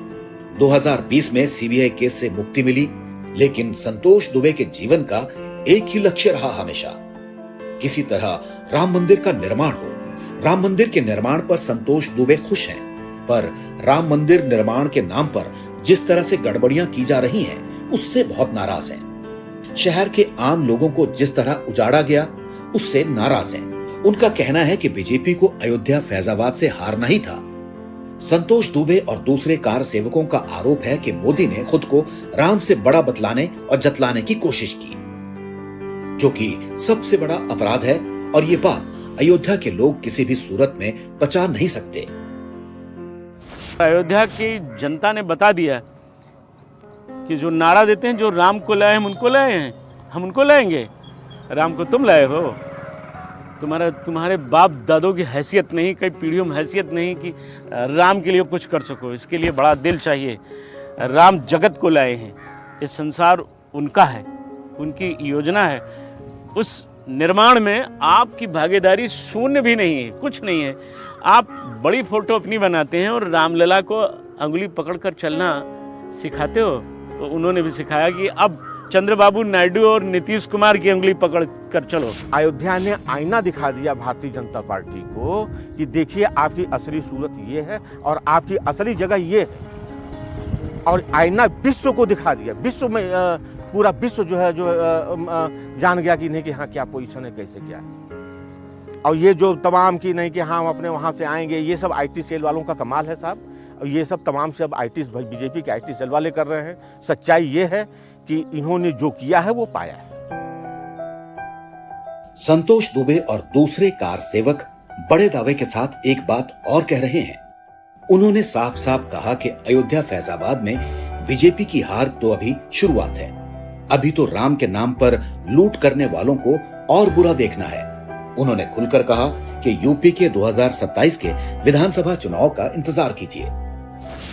Speaker 4: 2020 में सीबीआई केस से मुक्ति मिली, लेकिन संतोष दुबे के जीवन का एक ही लक्ष्य रहा हमेशा, किसी तरह राम मंदिर का निर्माण हो। राम मंदिर के निर्माण पर संतोष दुबे खुश हैं, पर राम मंदिर निर्माण के नाम पर जिस तरह से गड़बड़ियां की जा रही हैं, उससे बहुत नाराज हैं। शहर के आम लोगों को जिस तरह उजाड़ा गया, उससे नाराज हैं। उनका कहना है कि बीजेपी को अयोध्या फैजाबाद से हारना ही था। संतोष दुबे और दूसरे कार सेवकों का आरोप है कि मोदी ने खुद को राम से बड़ा बतलाने और जतलाने की कोशिश की, जो कि सबसे बड़ा अपराध है, और ये बात अयोध्या के लोग किसी भी सूरत में पचा नहीं सकते।
Speaker 5: अयोध्या की जनता ने बता दिया कि जो नारा देते हैं, जो राम को लाए हम उनको लाए हैं, हम उनको लाएंगे। राम को तुम लाए हो, तुम्हारे बाप दादों की हैसियत नहीं, कई पीढ़ियों में हैसियत नहीं कि राम के लिए कुछ कर सको। इसके लिए बड़ा दिल चाहिए। राम जगत को लाए हैं, ये संसार उनका है, उनकी योजना है। उस निर्माण में आपकी भागीदारी शून्य भी नहीं है, कुछ नहीं है। आप बड़ी फोटो अपनी बनाते हैं और रामलला को अंगुली पकड़कर चलना सिखाते हो। तो उन्होंने भी सिखाया कि अब चंद्रबाबू नायडू और नीतीश कुमार की अंगुली पकड़ कर चलो।
Speaker 7: अयोध्या ने आईना दिखा दिया भारतीय जनता पार्टी को कि देखिए आपकी असली सूरत ये है और आपकी असली जगह ये है, और आईना विश्व को दिखा दिया। विश्व में पूरा विश्व जो है जान गया कि नहीं कि हाँ क्या पोजीशन है, कैसे क्या है। और ये जो तमाम की नहीं कि हाँ हम अपने वहाँ से आएंगे, ये सब आईटी सेल वालों का कमाल है साहब। और ये सब तमाम से अब बीजेपी के आईटी सेल वाले कर रहे हैं। सच्चाई ये है कि इन्होंने जो किया है वो पाया है।
Speaker 4: संतोष दुबे और दूसरे कार सेवक बड़े दावे के साथ एक बात और कह रहे हैं। उन्होंने साफ साफ कहा कि अयोध्या फैजाबाद में बीजेपी की हार तो अभी शुरुआत है। अभी तो राम के नाम पर लूट करने वालों को और बुरा देखना है। उन्होंने खुलकर कहा कि यूपी के 2027 के विधानसभा चुनाव का इंतजार कीजिए।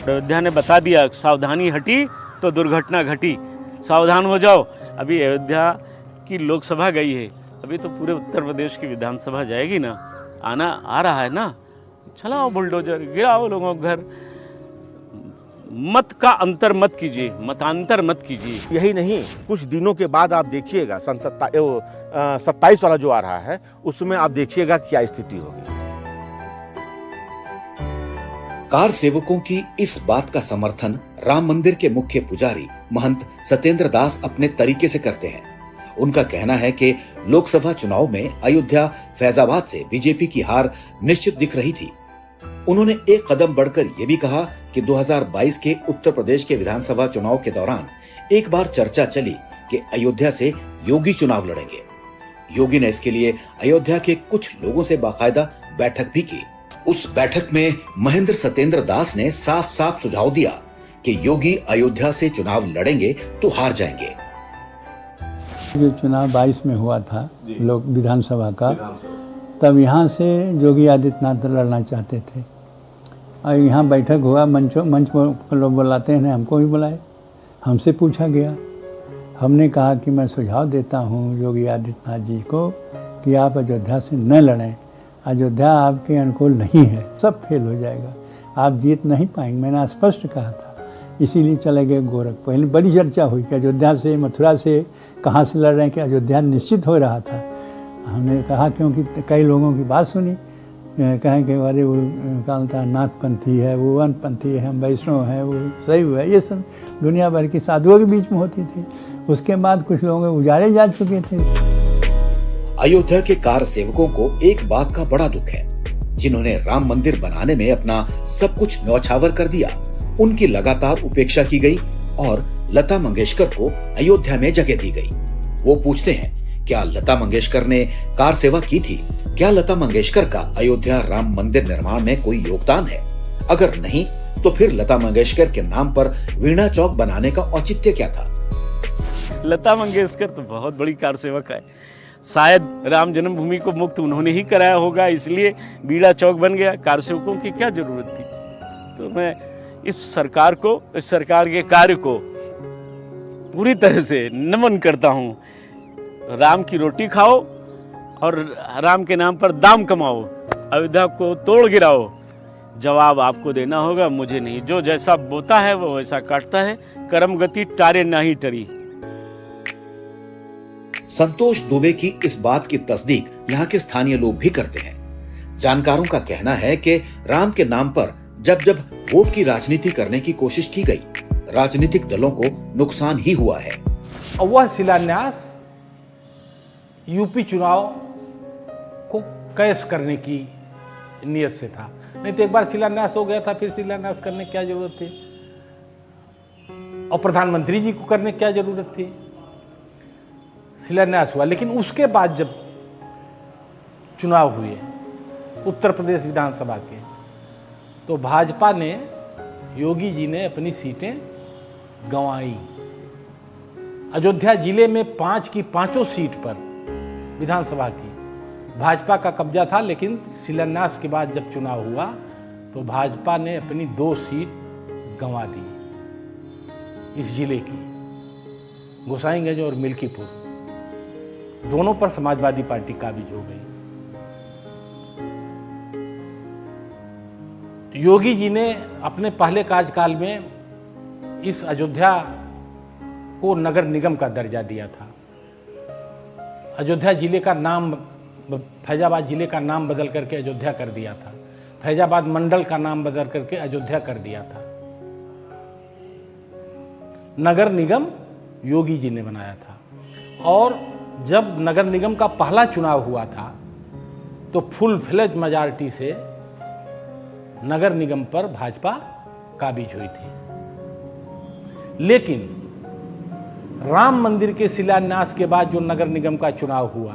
Speaker 5: अयोध्या ने बता दिया, सावधानी हटी तो दुर्घटना घटी, सावधान हो जाओ। अभी अयोध्या की लोकसभा गई है, अभी तो पूरे उत्तर प्रदेश की विधानसभा जाएगी ना, आना आ रहा है ना। चलाओ बुलडोजर, गिराओ लोगों के घर। मत का अंतर मत कीजिए, मतांतर मत कीजिए।
Speaker 7: यही नहीं, कुछ दिनों के बाद आप देखिएगा सन 27 वाला जो आ रहा है उसमें आप देखिएगा क्या स्थिति होगी।
Speaker 4: कार सेवकों की इस बात का समर्थन राम मंदिर के मुख्य पुजारी महंत सत्येंद्र दास अपने तरीके से करते हैं। उनका कहना है कि लोकसभा चुनाव में अयोध्या फैजाबाद से बीजेपी की हार निश्चित दिख रही थी। उन्होंने एक कदम बढ़कर यह भी कहा कि 2022 के उत्तर प्रदेश के विधानसभा चुनाव के दौरान एक बार चर्चा चली कि अयोध्या से योगी चुनाव लड़ेंगे। योगी ने इसके लिए अयोध्या के कुछ लोगों से बाकायदा बैठक भी की। उस बैठक में महेंद्र सत्येंद्र दास ने साफ साफ सुझाव दिया कि योगी अयोध्या से चुनाव लड़ेंगे तो हार जाएंगे।
Speaker 8: जो चुनाव 22 में हुआ था लोक विधानसभा का, तब यहाँ से योगी आदित्यनाथ लड़ना चाहते थे और यहाँ बैठक हुआ, मंच पर लोग बुलाते हैं, हमको भी बुलाए, हमसे पूछा गया। हमने कहा कि मैं सुझाव देता हूँ योगी आदित्यनाथ जी को कि आप अयोध्या से न लड़ें, अयोध्या आपके अनुकूल नहीं है, सब फेल हो जाएगा, आप जीत नहीं पाएंगे। मैंने स्पष्ट कहा था, इसीलिए चले गए गोरखपुर। पहले बड़ी चर्चा हुई कि अयोध्या से, मथुरा से कहाँ से लड़ रहे हैं, कि अयोध्या निश्चित हो रहा था। हमने कहा क्योंकि कई लोगों की बात सुनी, कहें कि अरे वो कहता नाथपंथी है, वो वनपंथी है, हम वैष्णव हैं, वो सही हुआ। ये सब दुनिया भर की साधुओं के बीच में होती थी। उसके बाद कुछ लोगों के उजाड़े जा चुके थे।
Speaker 4: अयोध्या के कार सेवकों को एक बात का बड़ा दुख है, जिन्होंने राम मंदिर बनाने में अपना सब कुछ न्यौछावर कर दिया, उनकी लगातार उपेक्षा की गई और लता मंगेशकर को अयोध्या में जगह दी गई। वो पूछते हैं, क्या लता मंगेशकर ने कार सेवा की थी? क्या लता मंगेशकर का अयोध्या राम मंदिर निर्माण में कोई योगदान है? अगर नहीं, तो फिर लता मंगेशकर के नाम पर वीणा चौक बनाने का औचित्य क्या था?
Speaker 5: लता मंगेशकर तो बहुत बड़ी कार सेवक है। शायद राम जन्मभूमि को मुक्त उन्होंने ही कराया होगा, इसलिए वीणा चौक बन गया। कार सेवकों की क्या जरूरत थी? तो मैं इस सरकार को, इस सरकार के कार्य को पूरी तरह से नमन करता हूँ। राम की रोटी खाओ और राम के नाम पर दाम कमाओ, अयोध्या को तोड़ गिराओ। जवाब आपको देना होगा, मुझे नहीं। जो जैसा बोता है वो वैसा काटता है, कर्म गति टारे नहीं टरी।
Speaker 4: संतोष दुबे की इस बात की तस्दीक यहाँ के स्थानीय लोग भी करते हैं। जानकारों का कहना है कि राम के नाम पर जब जब वोट की राजनीति करने की कोशिश की गई, राजनीतिक दलों को नुकसान ही हुआ है।
Speaker 9: और वह शिलान्यास यूपी चुनाव को कैश करने की नियत से था। नहीं तो एक बार शिलान्यास हो गया था, फिर शिलान्यास करने की क्या जरूरत थी? और प्रधानमंत्री जी को करने की क्या जरूरत थी? शिलान्यास हुआ, लेकिन उसके बाद जब चुनाव हुए उत्तर प्रदेश विधानसभा के, तो भाजपा ने, योगी जी ने अपनी सीटें गंवाई। अयोध्या जिले में 5 की 5 सीट पर विधानसभा की भाजपा का कब्जा था, लेकिन शिलान्यास के बाद जब चुनाव हुआ तो भाजपा ने अपनी 2 सीट गंवा दी इस जिले की, गोसाईगंज और मिल्कीपुर, दोनों पर समाजवादी पार्टी काबिज हो गई। योगी जी ने अपने पहले कार्यकाल में इस अयोध्या को नगर निगम का दर्जा दिया था। अयोध्या जिले का नाम, फैजाबाद जिले का नाम बदल करके अयोध्या कर दिया था। फैजाबाद मंडल का नाम बदल करके अयोध्या कर दिया था। नगर निगम योगी जी ने बनाया था। और जब नगर निगम का पहला चुनाव हुआ था तो फुल फ्लेज मेजॉरिटी से नगर निगम पर भाजपा काबिज हुई थी। लेकिन राम मंदिर के शिलान्यास के बाद जो नगर निगम का चुनाव हुआ,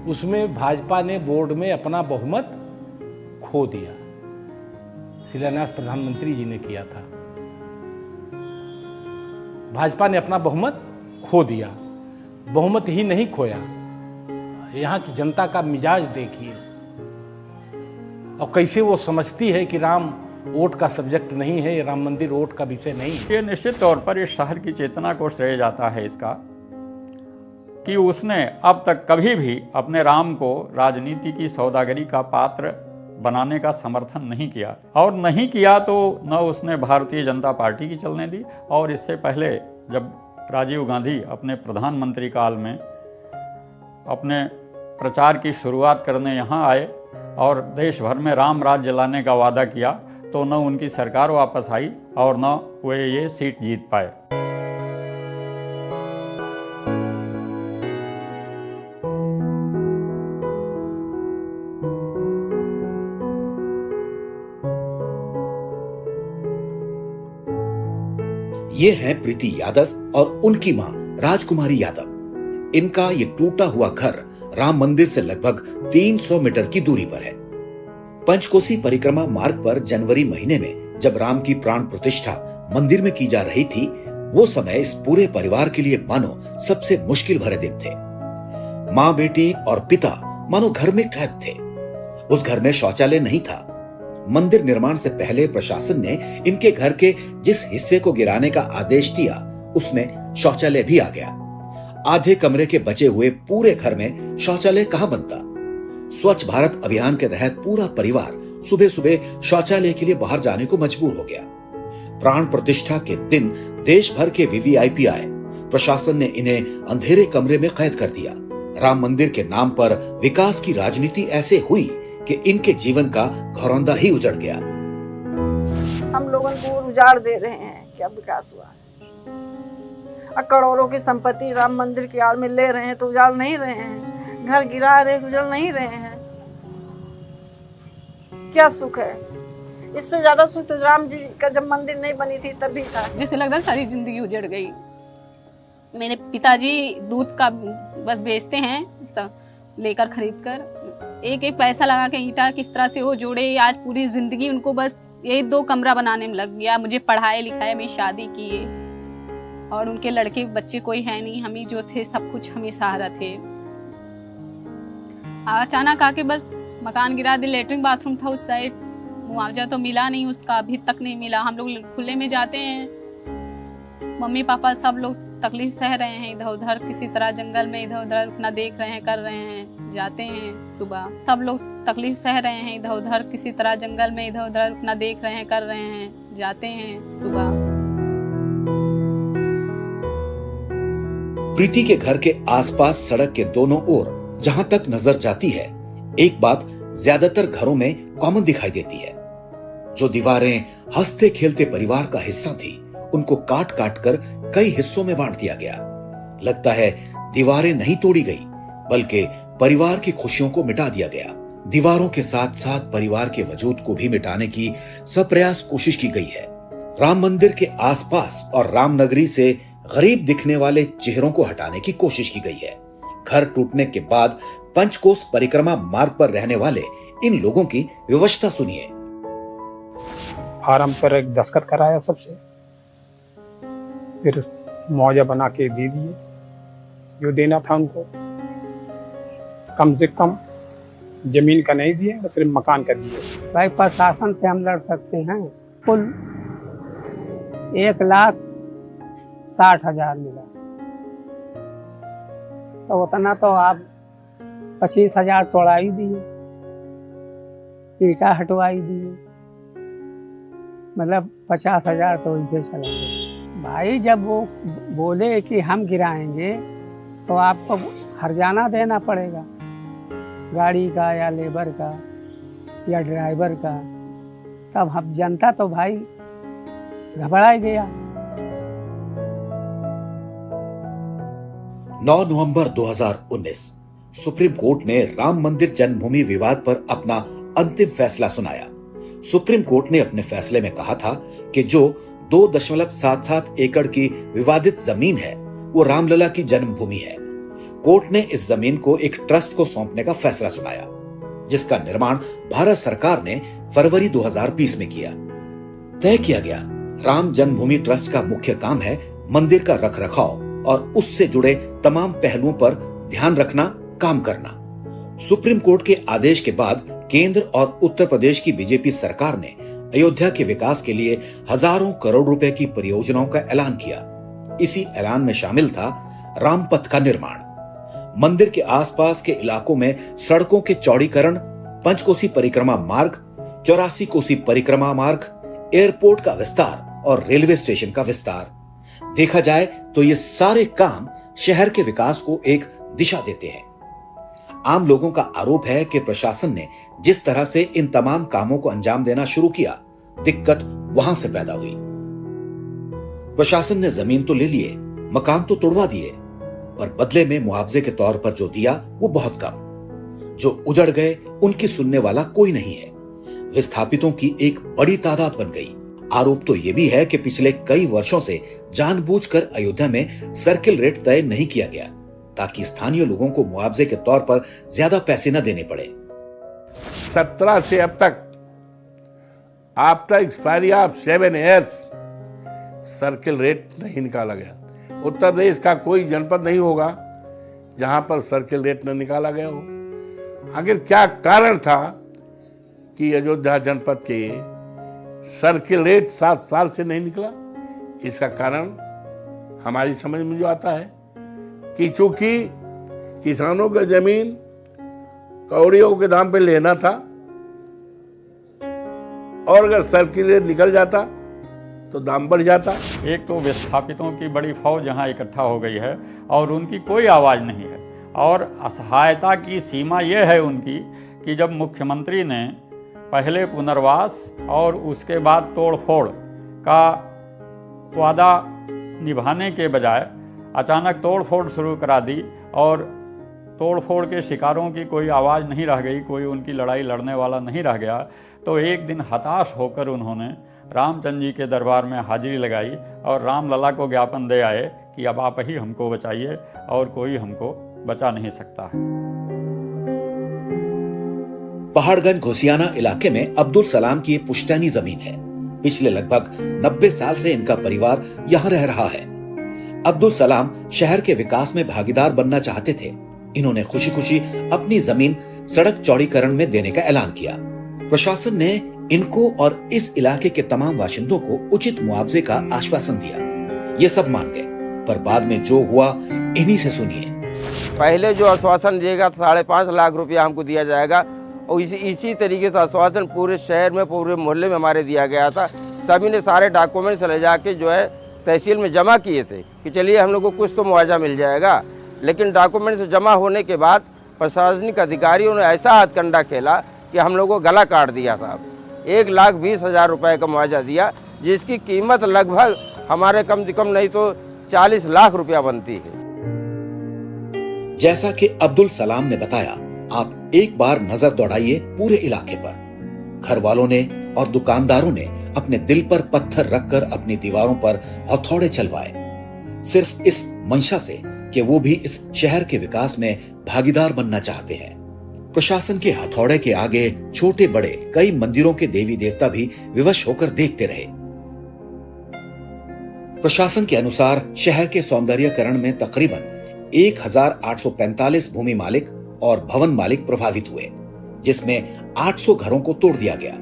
Speaker 9: उसमें भाजपा ने बोर्ड में अपना बहुमत खो दिया। शिलान्यास प्रधानमंत्री जी ने किया था। भाजपा ने अपना बहुमत खो दिया। बहुमत ही नहीं खोया, यहाँ की जनता का मिजाज देखिए और कैसे वो समझती है कि राम वोट का सब्जेक्ट नहीं है, राम मंदिर वोट का विषय नहीं है।
Speaker 6: ये निश्चित तौर पर इस शहर की चेतना को श्रेय जाता है इसका कि उसने अब तक कभी भी अपने राम को राजनीति की सौदागरी का पात्र बनाने का समर्थन नहीं किया, और नहीं किया तो न उसने भारतीय जनता पार्टी की चलने दी। और इससे पहले जब राजीव गांधी अपने प्रधानमंत्री काल में अपने प्रचार की शुरुआत करने यहाँ आए और देश भर में राम राज्य लाने का वादा किया, तो न उनकी सरकार वापस आई और न वे ये सीट जीत पाए।
Speaker 4: ये हैं प्रीति यादव और उनकी मां राजकुमारी यादव। इनका ये टूटा हुआ घर राम मंदिर से लगभग 300 मीटर की दूरी पर है। पंचकोसी परिक्रमा मार्ग पर जनवरी महीने में जब राम की प्राण प्रतिष्ठा मंदिर में की जा रही थी, वो समय इस पूरे परिवार के लिए मानो सबसे मुश्किल भरे दिन थे। माँ, बेटी और पिता मानो घर में कैद थे। उस घर में शौचालय नहीं था। मंदिर निर्माण से पहले प्रशासन ने इनके घर के जिस हिस्से को गिराने का आदेश दिया, उसमें शौचालय भी आ गया। आधे कमरे के बचे हुए पूरे घर में शौचालय कहां बनता। स्वच्छ भारत अभियान के तहत पूरा परिवार सुबह सुबह शौचालय के लिए बाहर जाने को मजबूर हो गया। प्राण प्रतिष्ठा के दिन देश भर के वीवीआईपी आए। प्रशासन ने इन्हें अंधेरे कमरे में कैद कर दिया। राम मंदिर के नाम पर विकास की राजनीति ऐसे हुई कि इनके जीवन का घरौंदा ही उजड़ गया।
Speaker 10: हम लोगों को उजाड़ दे रहे हैं, क्या विकास हुआ? करोड़ों की संपत्ति राम मंदिर की आड़ में ले रहे हैं तो उजाड़ नहीं रहे हैं, घर गिरा रहे उजड़ नहीं रहे हैं। क्या सुख है? इससे ज्यादा सुख तो राम जी का जब मंदिर नहीं बनी थी तभी था।
Speaker 11: जैसे लग रहा सारी जिंदगी उजड़ गई। मेरे पिताजी दूध का बस बेचते हैं, लेकर खरीद कर एक एक पैसा लगा के ईंटा किस तरह से वो जोड़े। आज पूरी जिंदगी उनको बस यही 2 कमरा बनाने में लग गया। मुझे पढ़ाए लिखाए, मेरी शादी किए और उनके लड़के बच्चे कोई है नहीं, हम ही जो थे सब कुछ हम ही सहारा थे। अचानक आके बस मकान गिरा दे। लेटरिन बाथरूम था उस साइड, मुआवजा तो मिला नहीं, उसका अभी तक नहीं मिला। हम लोग खुले में जाते हैं, मम्मी पापा सब लोग तकलीफ सह रहे हैं। इधर उधर किसी तरह जंगल में इधर उधर अपना देख रहे हैं, कर रहे हैं, जाते हैं सुबह। सब लोग तकलीफ सह रहे हैं, इधर उधर किसी तरह जंगल में इधर उधर अपना देख रहे हैं, कर रहे हैं, जाते हैं सुबह।
Speaker 4: प्रीति के घर के आसपास सड़क के दोनों ओर जहां तक नजर जाती है, एक बात ज्यादातर घरों में कॉमन दिखाई देती है। जो दीवारें हंसते खेलते परिवार का हिस्सा थी, उनको काट काट कर कई हिस्सों में बांट दिया गया। लगता है दीवारें नहीं तोड़ी गई, बल्कि परिवार की खुशियों को मिटा दिया गया। दीवारों के साथ साथ परिवार के वजूद को भी मिटाने की सप्रयास कोशिश की गई है। राम मंदिर के आसपास और रामनगरी से गरीब दिखने वाले चेहरों को हटाने की कोशिश की गई है। घर टूटने के बाद पंचकोस परिक्रमा मार्ग पर रहने वाले इन लोगों की विवशता सुनिए।
Speaker 12: फार्म पर एक दस्तखत कराया सबसे, फिर मुआवजा बना के दे दिए जो देना था उनको। कम से कम जमीन का नहीं दिए, बस सिर्फ मकान का दिए।
Speaker 13: भाई प्रशासन से हम लड़ सकते हैं। कुल 1,60,000 मिला, तो उतना तो आप 25,000 तोड़ाई दिए, ईटा हटवाई दिए, मतलब 50,000 तो इसे चला गया। भाई जब वो बोले कि हम गिराएंगे तो आपको हर्जाना देना पड़ेगा, गाड़ी का या लेबर का या ड्राइवर का। तब हम जनता तो भाई घबरा गया।
Speaker 4: 9 नवंबर 2019 सुप्रीम कोर्ट ने राम मंदिर जन्मभूमि विवाद पर अपना अंतिम फैसला सुनाया। सुप्रीम कोर्ट ने अपने फैसले में कहा था कि जो 2.77 एकड़ की विवादित जमीन है, वो रामलला की जन्मभूमि है। कोर्ट ने इस जमीन को एक ट्रस्ट को सौंपने का फैसला सुनाया, जिसका निर्माण भारत सरकार ने फरवरी 2020 में किया। तय किया गया, राम जन्मभूमि ट्रस्ट का मुख्य काम है मंदिर का रखरखाव और उससे जुड़े तमाम पहलुओं पर ध्यान रखना, काम करना। सुप्रीम कोर्ट के आदेश के बाद केंद्र और उत्तर प्रदेश की बीजेपी सरकार ने अयोध्या के विकास के लिए हजारों करोड़ रुपए की परियोजनाओं का ऐलान किया। इसी ऐलान में शामिल था रामपथ का निर्माण। मंदिर के आसपास के इलाकों में सड़कों के चौड़ीकरण, पंचकोसी परिक्रमा मार्ग, 84 कोसी परिक्रमा मार्ग, एयरपोर्ट का विस्तार और रेलवे स्टेशन का विस्तार। देखा जाए तो ये सारे काम शहर के विकास को एक दिशा देते हैं। आम लोगों का आरोप है कि प्रशासन ने जिस तरह से इन तमाम कामों को अंजाम देना शुरू किया, दिक्कत वहां से पैदा हुई। प्रशासन ने जमीन तो ले लिए, मकान तो तोड़वा दिए, पर बदले में मुआवजे के तौर पर जो दिया वो बहुत कम। जो उजड़ गए उनकी सुनने वाला कोई नहीं है। विस्थापितों की एक बड़ी तादाद बन गई। आरोप तो यह भी है कि पिछले कई वर्षों से जानबूझकर अयोध्या में सर्किल रेट तय नहीं किया गया ताकि स्थानीय लोगों को मुआवजे के तौर पर ज्यादा पैसे न देने पड़े।
Speaker 7: 17 से अब तक after expiry of 7 years circle rate नहीं निकाला गया। उत्तर प्रदेश का कोई जनपद नहीं होगा जहां पर सर्किल रेट न निकाला गया हो। आखिर क्या कारण था कि अयोध्या जनपद के सर्किल रेट 7 साल से नहीं निकला? इसका कारण हमारी समझ में जो आता है कि चूंकि किसानों का जमीन कौड़ियों के दाम पे लेना था और अगर सर्किल रेट निकल जाता तो दाम बढ़ जाता।
Speaker 6: एक तो विस्थापितों की बड़ी फौज यहाँ इकट्ठा हो गई है और उनकी कोई आवाज़ नहीं है। और असहायता की सीमा यह है उनकी कि जब मुख्यमंत्री ने पहले पुनर्वास और उसके बाद तोड़फोड़ का वादा निभाने के बजाय अचानक तोड़फोड़ शुरू करा दी और तोड़फोड़ के शिकारों की कोई आवाज़ नहीं रह गई, कोई उनकी लड़ाई लड़ने वाला नहीं रह गया, तो एक दिन हताश होकर उन्होंने रामचंद्र जी के दरबार में हाजिरी लगाई और रामलला को ज्ञापन दे आए कि अब आप ही हमको बचाइए और कोई हमको बचा नहीं सकता है।
Speaker 4: पहाड़गंज घोसियाना इलाके में अब्दुल सलाम की पुश्तैनी जमीन है। पिछले लगभग 90 साल से इनका परिवार यहाँ रह रहा है। अब्दुल सलाम शहर के विकास में भागीदार बनना चाहते थे। इन्होंने खुशी खुशी अपनी जमीन सड़क चौड़ीकरण में देने का ऐलान किया। प्रशासन ने इनको और इस इलाके के तमाम बाशिंदों को उचित मुआवजे का आश्वासन दिया। ये सब मान गए, पर बाद में जो हुआ इन्हीं से सुनिए।
Speaker 14: पहले जो आश्वासन दिएगा 5.5 लाख रुपया हमको दिया जाएगा और इसी तरीके से आश्वासन पूरे शहर में, पूरे मोहल्ले में हमारे दिया गया था। सभी ने सारे डॉक्यूमेंट्स ले जाके जो है तहसील में जमा किए थे कि चलिए हम लोग को कुछ तो मुआवजा मिल जाएगा। लेकिन डॉक्यूमेंट्स जमा होने के बाद प्रशासनिक अधिकारियों ने ऐसा हथकंडा खेला कि हम लोग को गला काट दिया साहब। 1,20,000 रुपये का मुआवजा दिया, जिसकी कीमत लगभग हमारे कम से कम नहीं तो 40 लाख रुपया बनती है।
Speaker 4: जैसा कि अब्दुल सलाम ने बताया, आप एक बार नजर दौड़ाइए पूरे इलाके पर। घर वालों ने और दुकानदारों ने अपने दिल पर पत्थर रखकर अपनी दीवारों पर हथौड़े चलवाए, सिर्फ इस मंशा से कि वो भी इस शहर के विकास में भागीदार बनना चाहते हैं। प्रशासन के हथौड़े के आगे छोटे बड़े कई मंदिरों के देवी देवता भी विवश होकर देखते रहे। प्रशासन के अनुसार शहर के सौंदर्यीकरण में तकरीबन 1,845 भूमि मालिक और भवन मालिक प्रभावित हुए, जिसमें 800 घरों को तोड़ दिया गया।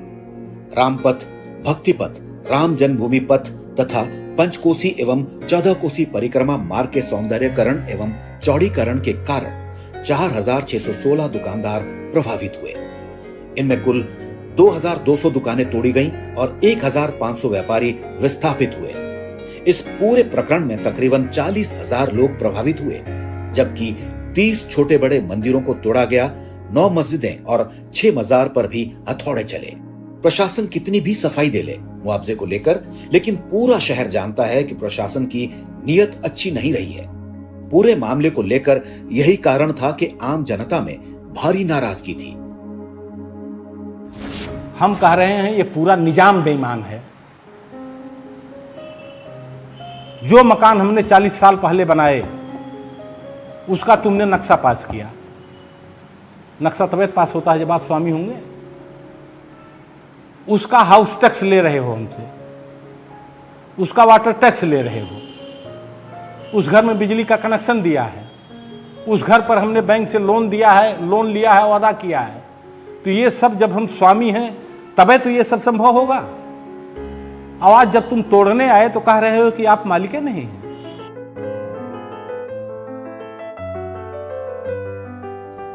Speaker 4: रामपथ, भक्तिपथ, राम जन्मभूमि पथ तथा पंचकोसी एवं 14 कोसी परिक्रमा मार्ग के सौंदर्यीकरण एवं चौड़ीकरण के कारण 4,616 दुकानदार प्रभावित हुए। इनमें कुल 2,200 दुकानें तोड़ी गईं और 1,500 व्यापारी विस्थापित हुए। इस पूरे प्रकरण में तकरीबन 40,000 लोग प्रभावित हुए, जबकि 30 छोटे बड़े मंदिरों को तोड़ा गया, 9 मस्जिदें और 6 मजार पर भी हथौड़े चले। प्रशासन कितनी भी सफाई दे ले मुआवजे को लेकर, लेकिन पूरा शहर जानता है कि प्रशासन की नीयत अच्छी नहीं रही है। पूरे मामले को लेकर यही कारण था कि आम जनता में भारी नाराजगी थी।
Speaker 9: हम कह रहे हैं ये पूरा निजाम बेईमान है। जो मकान हमने 40 साल पहले बनाए उसका तुमने नक्शा पास किया। नक्शा तब पास होता है जब आप स्वामी होंगे। उसका हाउस टैक्स ले रहे हो हमसे, उसका वाटर टैक्स ले रहे हो, उस घर में बिजली का कनेक्शन दिया है, उस घर पर हमने बैंक से लोन दिया है, लोन लिया है, वादा किया है। तो ये सब जब हम स्वामी हैं तबे तो ये सब संभव होगा। आवाज जब तुम तोड़ने आए तो कह रहे हो कि आप मालिक नहीं हैं।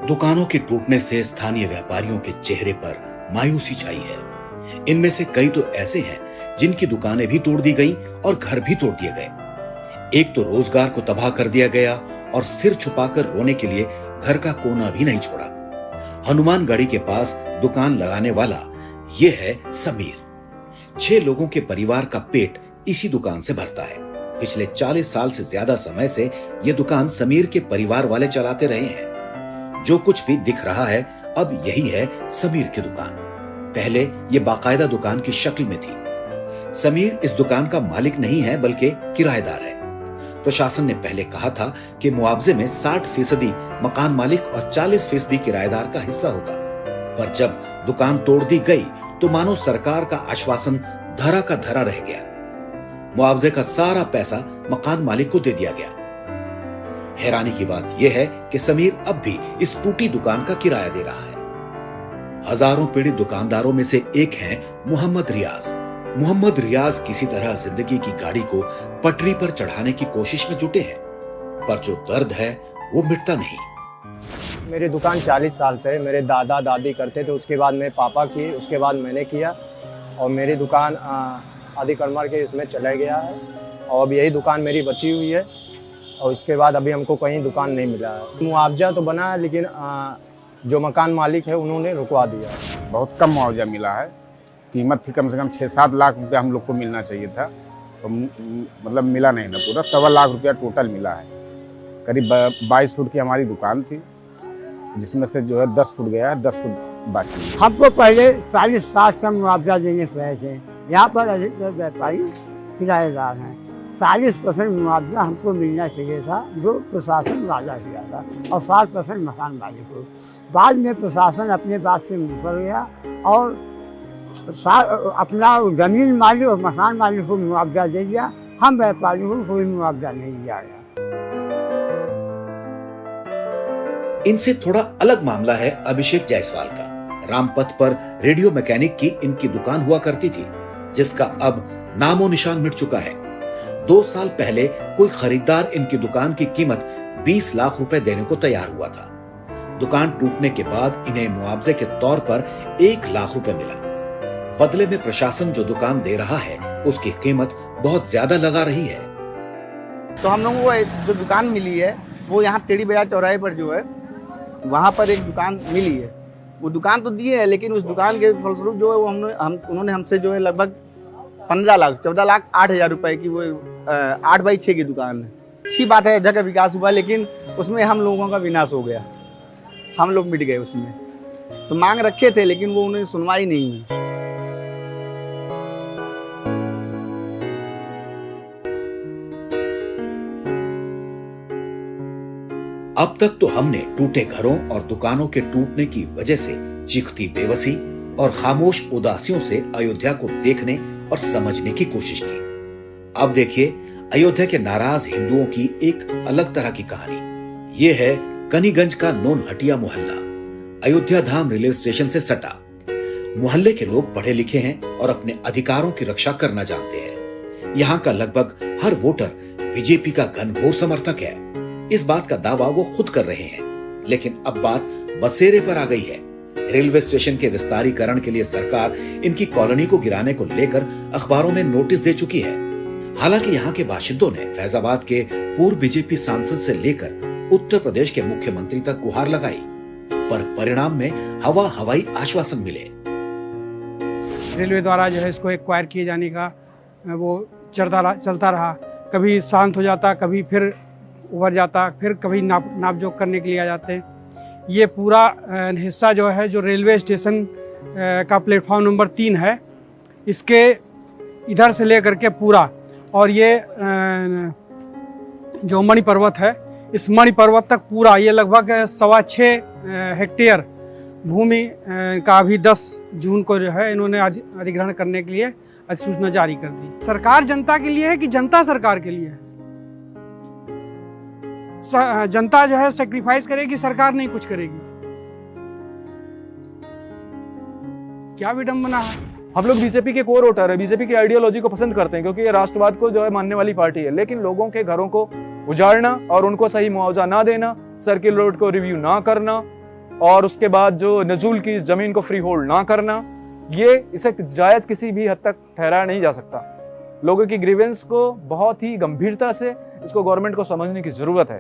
Speaker 4: दुकानों के टूटने से स्थानीय व्यापारियों के चेहरे पर मायूसी छाई है। इनमें से कई तो ऐसे हैं जिनकी दुकानें भी तोड़ दी गई और घर भी तोड़ दिए गए। एक तो रोजगार को तबाह कर दिया गया और सिर छुपाकर रोने के लिए घर का कोना भी नहीं छोड़ा। हनुमानगढ़ी के पास दुकान लगाने वाला ये है समीर। 6 लोगों के परिवार का पेट इसी दुकान से भरता है। पिछले 40 साल से ज्यादा समय से ये दुकान समीर के परिवार वाले चलाते रहे हैं। जो कुछ भी दिख रहा है अब यही है समीर की दुकान। पहले ये बाकायदा दुकान की शक्ल में थी। समीर इस दुकान का मालिक नहीं है बल्कि किराएदार है। प्रशासन ने पहले कहा था कि मुआवजे में 60% मकान मालिक और 40% किराएदार का हिस्सा होगा, पर जब दुकान तोड़ दी गई तो मानो सरकार का आश्वासन धरा का धरा रह गया। मुआवजे का सारा पैसा मकान मालिक को दे दिया गया। हैरानी की बात यह है कि समीर अब भी इस टूटी दुकान का किराया दे रहा है। हजारों पीड़ित दुकानदारों में से एक हैं मोहम्मद रियाज। मोहम्मद रियाज किसी तरह जिंदगी की गाड़ी को पटरी पर चढ़ाने की कोशिश में जुटे हैं, पर जो दर्द है वो मिटता नहीं।
Speaker 15: मेरी दुकान 40 साल से मेरे दादा दादी करते थे, उसके बाद मेरे पापा की, उसके बाद मैंने किया और मेरी दुकान आदि कलमर के इसमें चला गया है और अब यही दुकान मेरी बची हुई है और इसके बाद अभी हमको कहीं दुकान नहीं मिला है। मुआवजा तो बना है लेकिन जो मकान मालिक है उन्होंने रुकवा दिया।
Speaker 12: बहुत कम मुआवजा मिला है। कीमत थी कम से कम 6-7 लाख रुपया हम लोग को मिलना चाहिए था, तो मतलब मिला नहीं ना, पूरा 1.25 लाख रुपया टोटल मिला है। करीब 22 फुट की हमारी दुकान थी, जिसमें से जो है 10 फुट गया है, 10 फुट बाकी है।
Speaker 13: हमको पहले 40-60 का मुआवजा देने से थे। यहाँ पर अधिकतर व्यापारी किराएदार हैं। 40% मुआवजा हमको मिलना चाहिए था, जो प्रशासन वादा किया था, और 60% मकान मालिक को। बाद में प्रशासन अपने बात से मुकर गया और अपना जमीन मालिक और मकान मालिक को मुआवजा दे दिया। हम व्यापारियों को कोई मुआवजा नहीं दिया गया।
Speaker 4: इनसे थोड़ा अलग मामला है अभिषेक जायसवाल का। रामपथ पर रेडियो मैकेनिक की इनकी दुकान हुआ करती थी, जिसका अब नामो निशान मिट चुका है। 2 साल पहले कोई खरीदार इनकी दुकान की कीमत 20 लाख रुपए देने को तैयार हुआ था। दुकान टूटने के बाद इन्हें मुआवजे के तौर पर 1 लाख रुपए मिला। बदले में प्रशासन जो दुकान दे रहा है उसकी कीमत बहुत ज्यादा लगा रही है।
Speaker 15: तो हम लोगों को जो दुकान मिली है वो यहाँ टेढ़ी बाजार चौराहे पर जो है वहाँ पर एक दुकान मिली है। वो दुकान तो दी है लेकिन उस दुकान के फलस्वरूप जो है वो उन्होंने हमसे जो है लगभग 14 लाख 8 हज़ार रुपए की वो 8x6 की दुकान है। अच्छी बात है, अयोध्या का विकास हुआ, लेकिन उसमें हम लोगों का विनाश हो गया। हम लोग मिट गए उसमें। तो मांग रखे थे लेकिन वो उन्हें सुनवाई नहीं हुई।
Speaker 4: अब तक तो हमने टूटे घरों और दुकानों के टूटने की वजह से चीखती बेबसी और खामोश उदासियों से अयोध्या को देखने और समझने की कोशिश की। अब देखिए अयोध्या के नाराज हिंदुओं की एक अलग तरह की कहानी। ये है कनीगंज का नोनहटिया मोहल्ला, अयोध्या धाम रेलवे स्टेशन से सटा। मोहल्ले के लोग पढ़े लिखे हैं और अपने अधिकारों की रक्षा करना जानते हैं। यहाँ का लगभग हर वोटर बीजेपी का घनघोर समर्थक है। इस बात का दावा वो खुद कर रहे हैं, लेकिन अब बात बसेरे पर आ गई है। रेलवे स्टेशन के विस्तारीकरण के लिए सरकार इनकी कॉलोनी को गिराने को लेकर अखबारों में नोटिस दे चुकी है। हालांकि यहाँ के बाशिंदों ने फैजाबाद के पूर्व बीजेपी सांसद से लेकर उत्तर प्रदेश के मुख्यमंत्री तक गुहार लगाई, पर परिणाम में हवाई आश्वासन मिले।
Speaker 12: रेलवे द्वारा जो है इसको एक्वायर किए जाने का वो चलता रहा। कभी शांत हो जाता, कभी फिर उभर जाता, फिर कभी नापजोक करने के लिए आ जाते हैं। ये पूरा हिस्सा जो है, जो रेलवे स्टेशन का प्लेटफॉर्म नंबर 3 है, इसके इधर से लेकर के पूरा, और ये जो मणि पर्वत है, इस मणि पर्वत तक पूरा, ये लगभग 6.25 हेक्टेयर भूमि का अभी 10 जून को जो है इन्होंने अधिग्रहण करने के लिए अधिसूचना जारी कर दी। सरकार जनता के लिए है कि जनता सरकार के लिए है? जनता जो है सेक्रीफाइस करेगी, सरकार नहीं कुछ करेगी। क्या विडंबना है।
Speaker 16: हम लोग बीजेपी के कोर वोटर है, बीजेपी की आइडियोलॉजी को पसंद करते हैं क्योंकि ये राष्ट्रवाद को जो है मानने वाली पार्टी है। लेकिन लोगों के घरों को उजाड़ना और उनको सही मुआवजा ना देना, सर्किल रोड को रिव्यू ना करना, और उसके बाद जो नजूल की ज़मीन को फ्री होल्ड ना करना, ये इसे जायज़ किसी भी हद तक ठहराया नहीं जा सकता। लोगों की ग्रीवेंस को बहुत ही गंभीरता से इसको गवर्नमेंट को समझने की ज़रूरत है,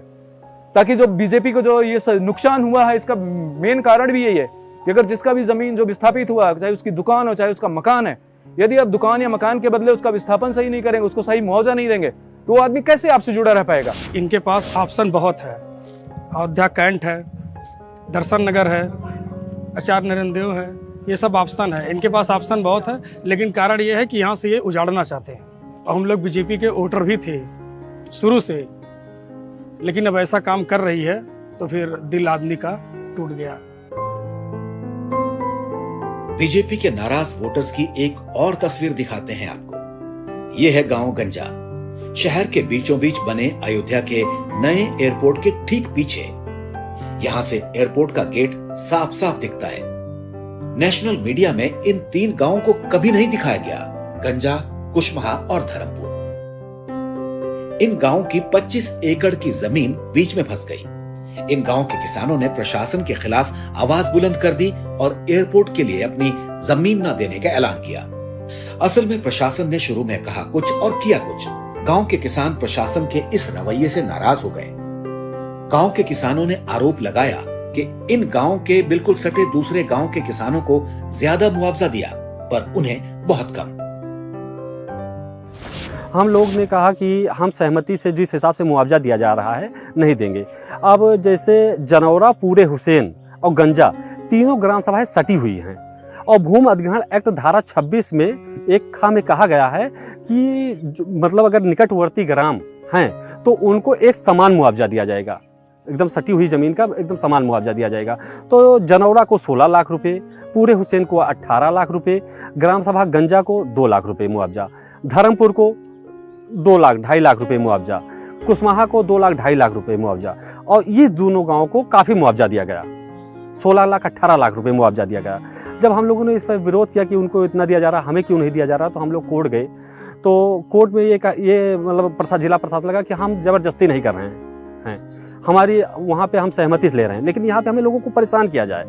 Speaker 16: ताकि जो बीजेपी को जो ये नुकसान हुआ है इसका मेन कारण भी यही है कि अगर जिसका भी ज़मीन जो विस्थापित हुआ, चाहे उसकी दुकान हो चाहे उसका मकान है, यदि आप दुकान या मकान के बदले उसका विस्थापन सही नहीं करेंगे, उसको सही मुआवजा नहीं देंगे, तो वो आदमी कैसे आपसे जुड़ा रह पाएगा।
Speaker 12: इनके पास ऑप्शन बहुत है, अयोध्या कैंट है, दर्शन नगर है, आचार्य नरेंद्र देव है, ये सब ऑप्शन है। इनके पास ऑप्शन बहुत है, लेकिन कारण ये है कि यहाँ से ये उजाड़ना चाहते हैं। और हम लोग बीजेपी के वोटर भी थे शुरू से, लेकिन अब ऐसा काम कर रही है तो फिर दिल आदमी का टूट गया।
Speaker 4: बीजेपी के नाराज वोटर्स की एक और तस्वीर दिखाते हैं आपको। ये है गांव गंजा, शहर के बीचों बीच बने अयोध्या के नए एयरपोर्ट के ठीक पीछे। यहां से एयरपोर्ट का गेट साफ साफ दिखता है। नेशनल मीडिया में इन 3 गांवों को कभी नहीं दिखाया गया, गंजा, कुशमहा और धर्मपुर। इन गांवों की 25 एकड़ की जमीन बीच में फंस गई। इन गांव के किसानों ने प्रशासन के खिलाफ आवाज बुलंद कर दी और एयरपोर्ट के लिए अपनी जमीन न देने का ऐलान किया। असल में प्रशासन ने शुरू में कहा कुछ और किया कुछ। गांव के किसान प्रशासन के इस रवैये से नाराज हो गए। गांव के किसानों ने आरोप लगाया कि इन गांव के बिल्कुल सटे दूसरे गांव के किसानों को ज्यादा मुआवजा दिया, पर उन्हें बहुत कम।
Speaker 17: हम लोग ने कहा कि हम सहमति से जिस हिसाब से मुआवजा दिया जा रहा है नहीं देंगे। अब जैसे जनौरा, पूरे हुसैन और गंजा तीनों ग्राम सभाएं सटी हुई हैं और भूमि अधिग्रहण एक्ट धारा 26 में एक खा में कहा गया है कि मतलब अगर निकटवर्ती ग्राम हैं तो उनको एक समान मुआवजा दिया जाएगा, एकदम सटी हुई ज़मीन का एकदम समान मुआवजा दिया जाएगा। तो जनौरा को 16 लाख रुपए, पूरे हुसैन को 18 लाख रुपए, ग्राम सभा गंजा को 2 लाख रुपए मुआवजा, धर्मपुर को 2 लाख 2.5 लाख रुपए मुआवजा, कुशमाहा को 2 लाख 2.5 लाख रुपए मुआवजा। और ये दोनों गांवों को काफ़ी मुआवजा दिया गया, 16 लाख 18 लाख रुपए मुआवजा दिया गया। जब हम लोगों ने इस पर विरोध किया कि उनको इतना दिया जा रहा, हमें क्यों नहीं दिया जा रहा, तो हम लोग कोर्ट गए। तो कोर्ट में ये मतलब जिला प्रशासन लगा कि हम जबरदस्ती नहीं कर रहे हैं, हमारी वहाँ पे हम सहमति से ले रहे हैं, लेकिन यहाँ पे हमें लोगों को परेशान किया जाए।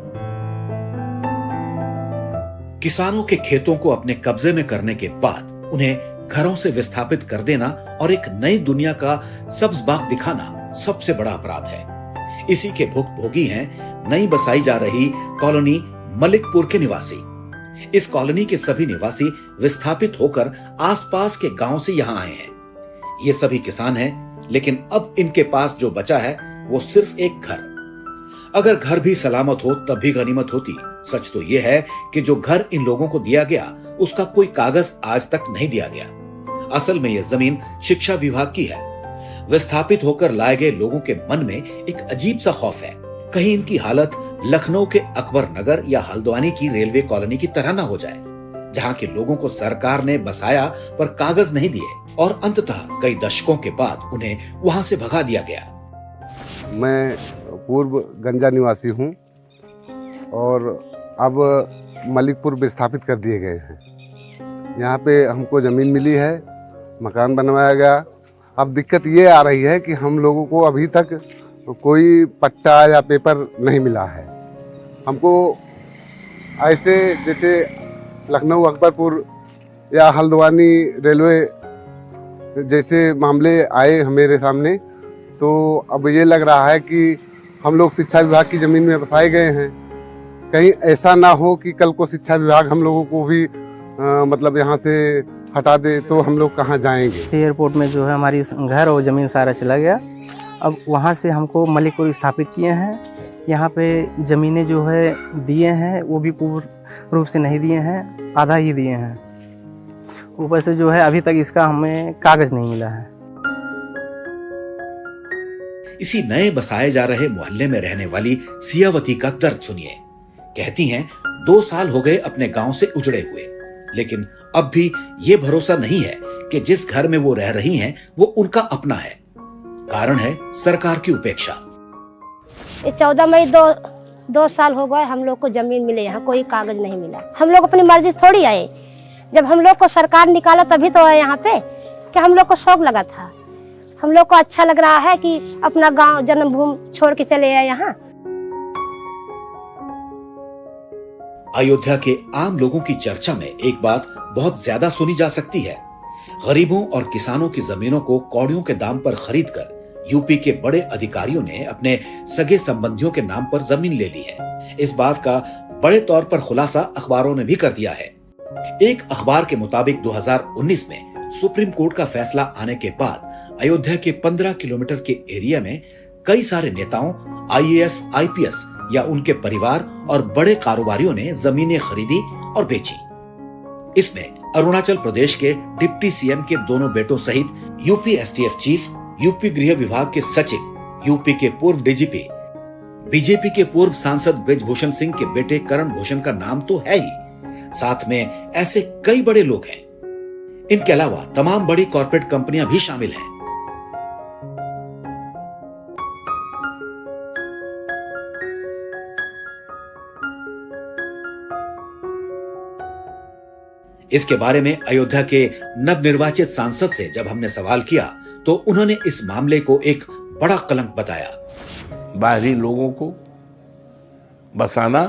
Speaker 4: किसानों के खेतों को अपने कब्जे में करने के बाद उन्हें घरों से विस्थापित कर देना और एक नई दुनिया का सब्ज बाग दिखाना सबसे बड़ा अपराध है। इसी के भुक्तभोगी हैं नई बसाई जा रही कॉलोनी मलिकपुर के निवासी। इस कॉलोनी के सभी निवासी विस्थापित होकर आसपास के गांव से यहां आए हैं। ये सभी किसान हैं, लेकिन अब इनके पास जो बचा है वो सिर्फ एक घर। अगर घर भी सलामत हो तब भी गनीमत होती। सच तो यह है कि जो घर इन लोगों को दिया गया उसका कोई कागज आज तक नहीं दिया गया। असल में यह जमीन शिक्षा विभाग की है। विस्थापित होकर लाए गए लोगों के मन में एक अजीब सा खौफ है, कहीं इनकी हालत लखनऊ के अकबर नगर या हल्द्वानी की रेलवे कॉलोनी की तरह ना हो जाए, जहां के लोगों को सरकार ने बसाया पर कागज नहीं दिए और अंततः कई दशकों के बाद उन्हें वहां से भगा दिया गया।
Speaker 18: मैं पूर्व गंजा निवासी हूं और अब मलिकपुर विस्थापित कर दिए गए हैं। यहाँ पे हमको ज़मीन मिली है, मकान बनवाया गया। अब दिक्कत ये आ रही है कि हम लोगों को अभी तक कोई पट्टा या पेपर नहीं मिला है। हमको ऐसे जैसे लखनऊ अकबरपुर या हल्द्वानी रेलवे जैसे मामले आए मेरे सामने, तो अब ये लग रहा है कि हम लोग शिक्षा विभाग की ज़मीन में बसाए गए हैं। कहीं ऐसा ना हो कि कल को शिक्षा विभाग हम लोगों को भी मतलब यहाँ से हटा दे, तो हम लोग कहाँ जाएंगे।
Speaker 19: एयरपोर्ट में जो है हमारी घर और ज़मीन सारा चला गया। अब वहाँ से हमको मलिकपुर स्थापित किए हैं। यहाँ पे ज़मीनें जो है दिए हैं वो भी पूर्ण रूप से नहीं दिए हैं, आधा ही दिए हैं। ऊपर से जो है अभी तक इसका हमें कागज़ नहीं मिला है।
Speaker 4: इसी नए बसाए जा रहे मोहल्ले में रहने वाली सियावती का दर्द सुनिए। कहती हैं 2 साल हो गए अपने गांव से उजड़े हुए, लेकिन अब भी ये भरोसा नहीं है कि जिस घर में वो रह रही हैं वो उनका अपना है। कारण है सरकार की उपेक्षा।
Speaker 20: 14 मई 2 साल हो गए हम लोग को जमीन मिले, यहाँ कोई कागज नहीं मिला। हम लोग अपनी मर्जी थोड़ी आए, जब हम लोग को सरकार निकाला तभी तो आए यहाँ पे, कि हम लोग को शौक लगा था। हम लोग को अच्छा लग रहा है कि अपना गांव जन्मभूमि छोड़ के चले आए यहाँ।
Speaker 4: अयोध्या के आम लोगों की चर्चा में एक बात बहुत ज्यादा सुनी जा सकती है। गरीबों और किसानों की जमीनों को कौड़ियों के दाम पर खरीदकर यूपी के बड़े अधिकारियों ने अपने सगे संबंधियों के नाम पर जमीन ले ली है। इस बात का बड़े तौर पर खुलासा अखबारों ने भी कर दिया है। एक अखबार के मुताबिक 2019 में सुप्रीम कोर्ट का फैसला आने के बाद अयोध्या के 15 किलोमीटर के एरिया में कई सारे नेताओं, IAS, IPS या उनके परिवार और बड़े कारोबारियों ने जमीनें खरीदी और बेची। इसमें अरुणाचल प्रदेश के डिप्टी CM के दोनों बेटों सहित यूपी STF चीफ, यूपी गृह विभाग के सचिव, यूपी के पूर्व DGP, बीजेपी के पूर्व सांसद ब्रिजभूषण सिंह के बेटे करण भूषण का नाम तो है ही, साथ में ऐसे कई बड़े लोग हैं। इनके अलावा तमाम बड़ी कॉर्पोरेट कंपनियां भी शामिल हैं। इसके बारे में अयोध्या के नवनिर्वाचित सांसद से जब हमने सवाल किया तो उन्होंने इस मामले को एक बड़ा कलंक बताया।
Speaker 21: बाहरी लोगों को बसाना,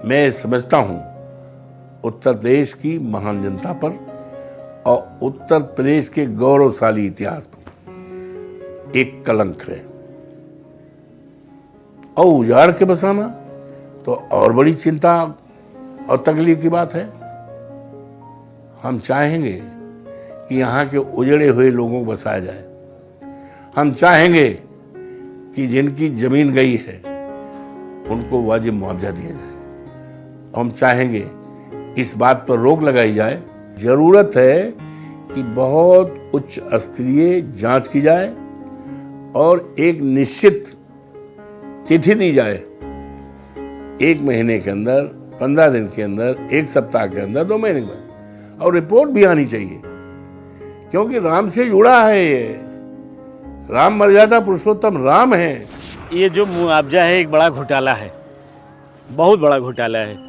Speaker 21: मैं समझता हूं, उत्तर प्रदेश की महान जनता पर और उत्तर प्रदेश के गौरवशाली इतिहास पर एक कलंक है। और उजाड़ के बसाना तो और बड़ी चिंता और तकलीफ की बात है। हम चाहेंगे कि यहाँ के उजड़े हुए लोगों को बसाया जाए। हम चाहेंगे कि जिनकी जमीन गई है उनको वाजिब मुआवजा दिया जाए। हम चाहेंगे इस बात पर रोक लगाई जाए। जरूरत है कि बहुत उच्च स्तरीय जांच की जाए और एक निश्चित तिथि दी जाए। 1 महीने के अंदर, 15 दिन के अंदर, 1 सप्ताह के अंदर, 2 महीने के अंदर, और रिपोर्ट भी आनी चाहिए, क्योंकि राम से जुड़ा है ये। राम मर्यादा पुरुषोत्तम राम है।
Speaker 5: ये जो मुआवजा है एक बड़ा घोटाला है, बहुत बड़ा घोटाला है।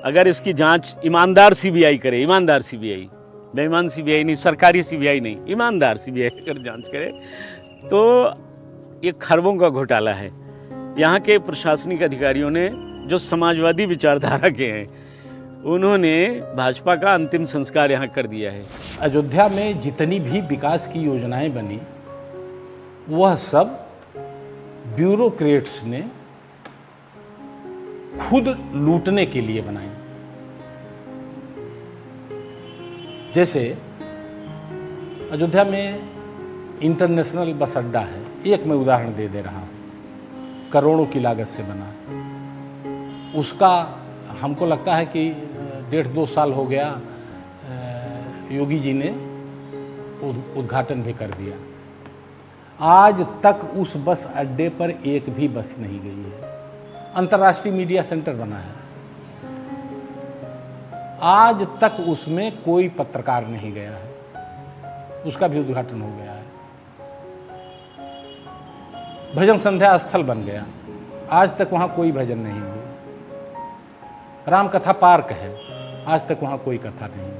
Speaker 5: अगर इसकी जांच ईमानदार CBI करे, ईमानदार CBI, बेईमान CBI नहीं, सरकारी CBI नहीं, ईमानदार CBI अगर जांच करे तो ये खरबों का घोटाला है। यहाँ के प्रशासनिक अधिकारियों ने जो समाजवादी विचारधारा के हैं, उन्होंने भाजपा का अंतिम संस्कार यहाँ कर दिया है।
Speaker 9: अयोध्या में जितनी भी विकास की योजनाएं बनी वह सब ब्यूरोक्रेट्स ने खुद लूटने के लिए बनाई। जैसे अयोध्या में इंटरनेशनल बस अड्डा है, एक मैं उदाहरण दे रहा हूँ, करोड़ों की लागत से बना। उसका हमको लगता है कि 1.5-2 साल हो गया, योगी जी ने उद्घाटन भी कर दिया। आज तक उस बस अड्डे पर एक भी बस नहीं गई है। अंतर्राष्ट्रीय मीडिया सेंटर बना है, आज तक उसमें कोई पत्रकार नहीं गया है, उसका भी उद्घाटन हो गया है। भजन संध्या स्थल बन गया, आज तक वहाँ कोई भजन नहीं हुए। राम कथा पार्क है, आज तक वहाँ कोई कथा नहीं हुई।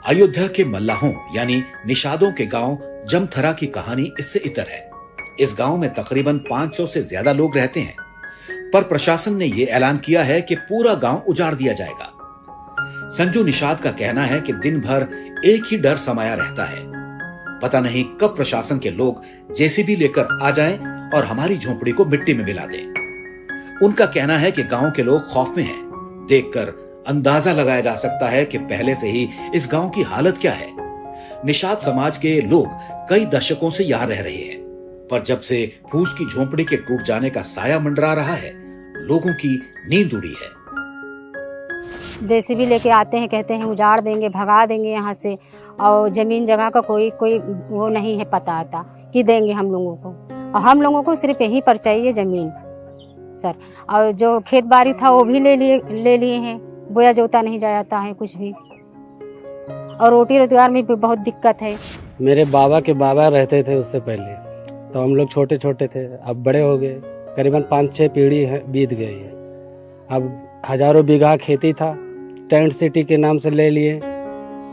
Speaker 4: अयोध्या के मल्लाहों यानी निषादों के गांव जमथरा की कहानी इससे इतर है। इस गांव में तकरीबन 500 से ज्यादा लोग रहते हैं, पर प्रशासन ने यह ऐलान किया है कि पूरा गांव उजाड़ दिया जाएगा। संजू निषाद का कहना है कि दिन भर एक ही डर समाया रहता है, पता नहीं कब प्रशासन के लोग JCB लेकर आ जाएं और हमारी झोपड़ी को मिट्टी में मिला दें। उनका कहना है कि गांव के लोग खौफ में हैं। देखकर अंदाजा लगाया जा सकता है कि पहले से ही इस गांव की हालत क्या है। निषाद समाज के लोग कई दशकों से यहाँ रह रहे हैं, पर जब से फूस की झोपड़ी के टूट जाने का साया मंडरा रहा है, लोगों की नींद उड़ी है।
Speaker 20: JCB लेके आते हैं, कहते हैं उजाड़ देंगे, भगा देंगे यहाँ से, और ज़मीन जगह का कोई वो नहीं है पता आता कि देंगे हम लोगों को। और हम लोगों को सिर्फ यहीं पर चाहिए ज़मीन सर। और जो खेत बाड़ी था वो भी ले लिए हैं, बोया जोता नहीं जाता है कुछ भी, और रोटी रोजगार में भी बहुत दिक्कत है।
Speaker 22: मेरे बाबा के बाबा रहते थे उससे पहले, तो हम लोग छोटे छोटे थे, अब बड़े हो गए, करीबन 5-6 पीढ़ी बीत गई है। अब हजारों बीघा खेती था, टेंट सिटी के नाम से ले लिए,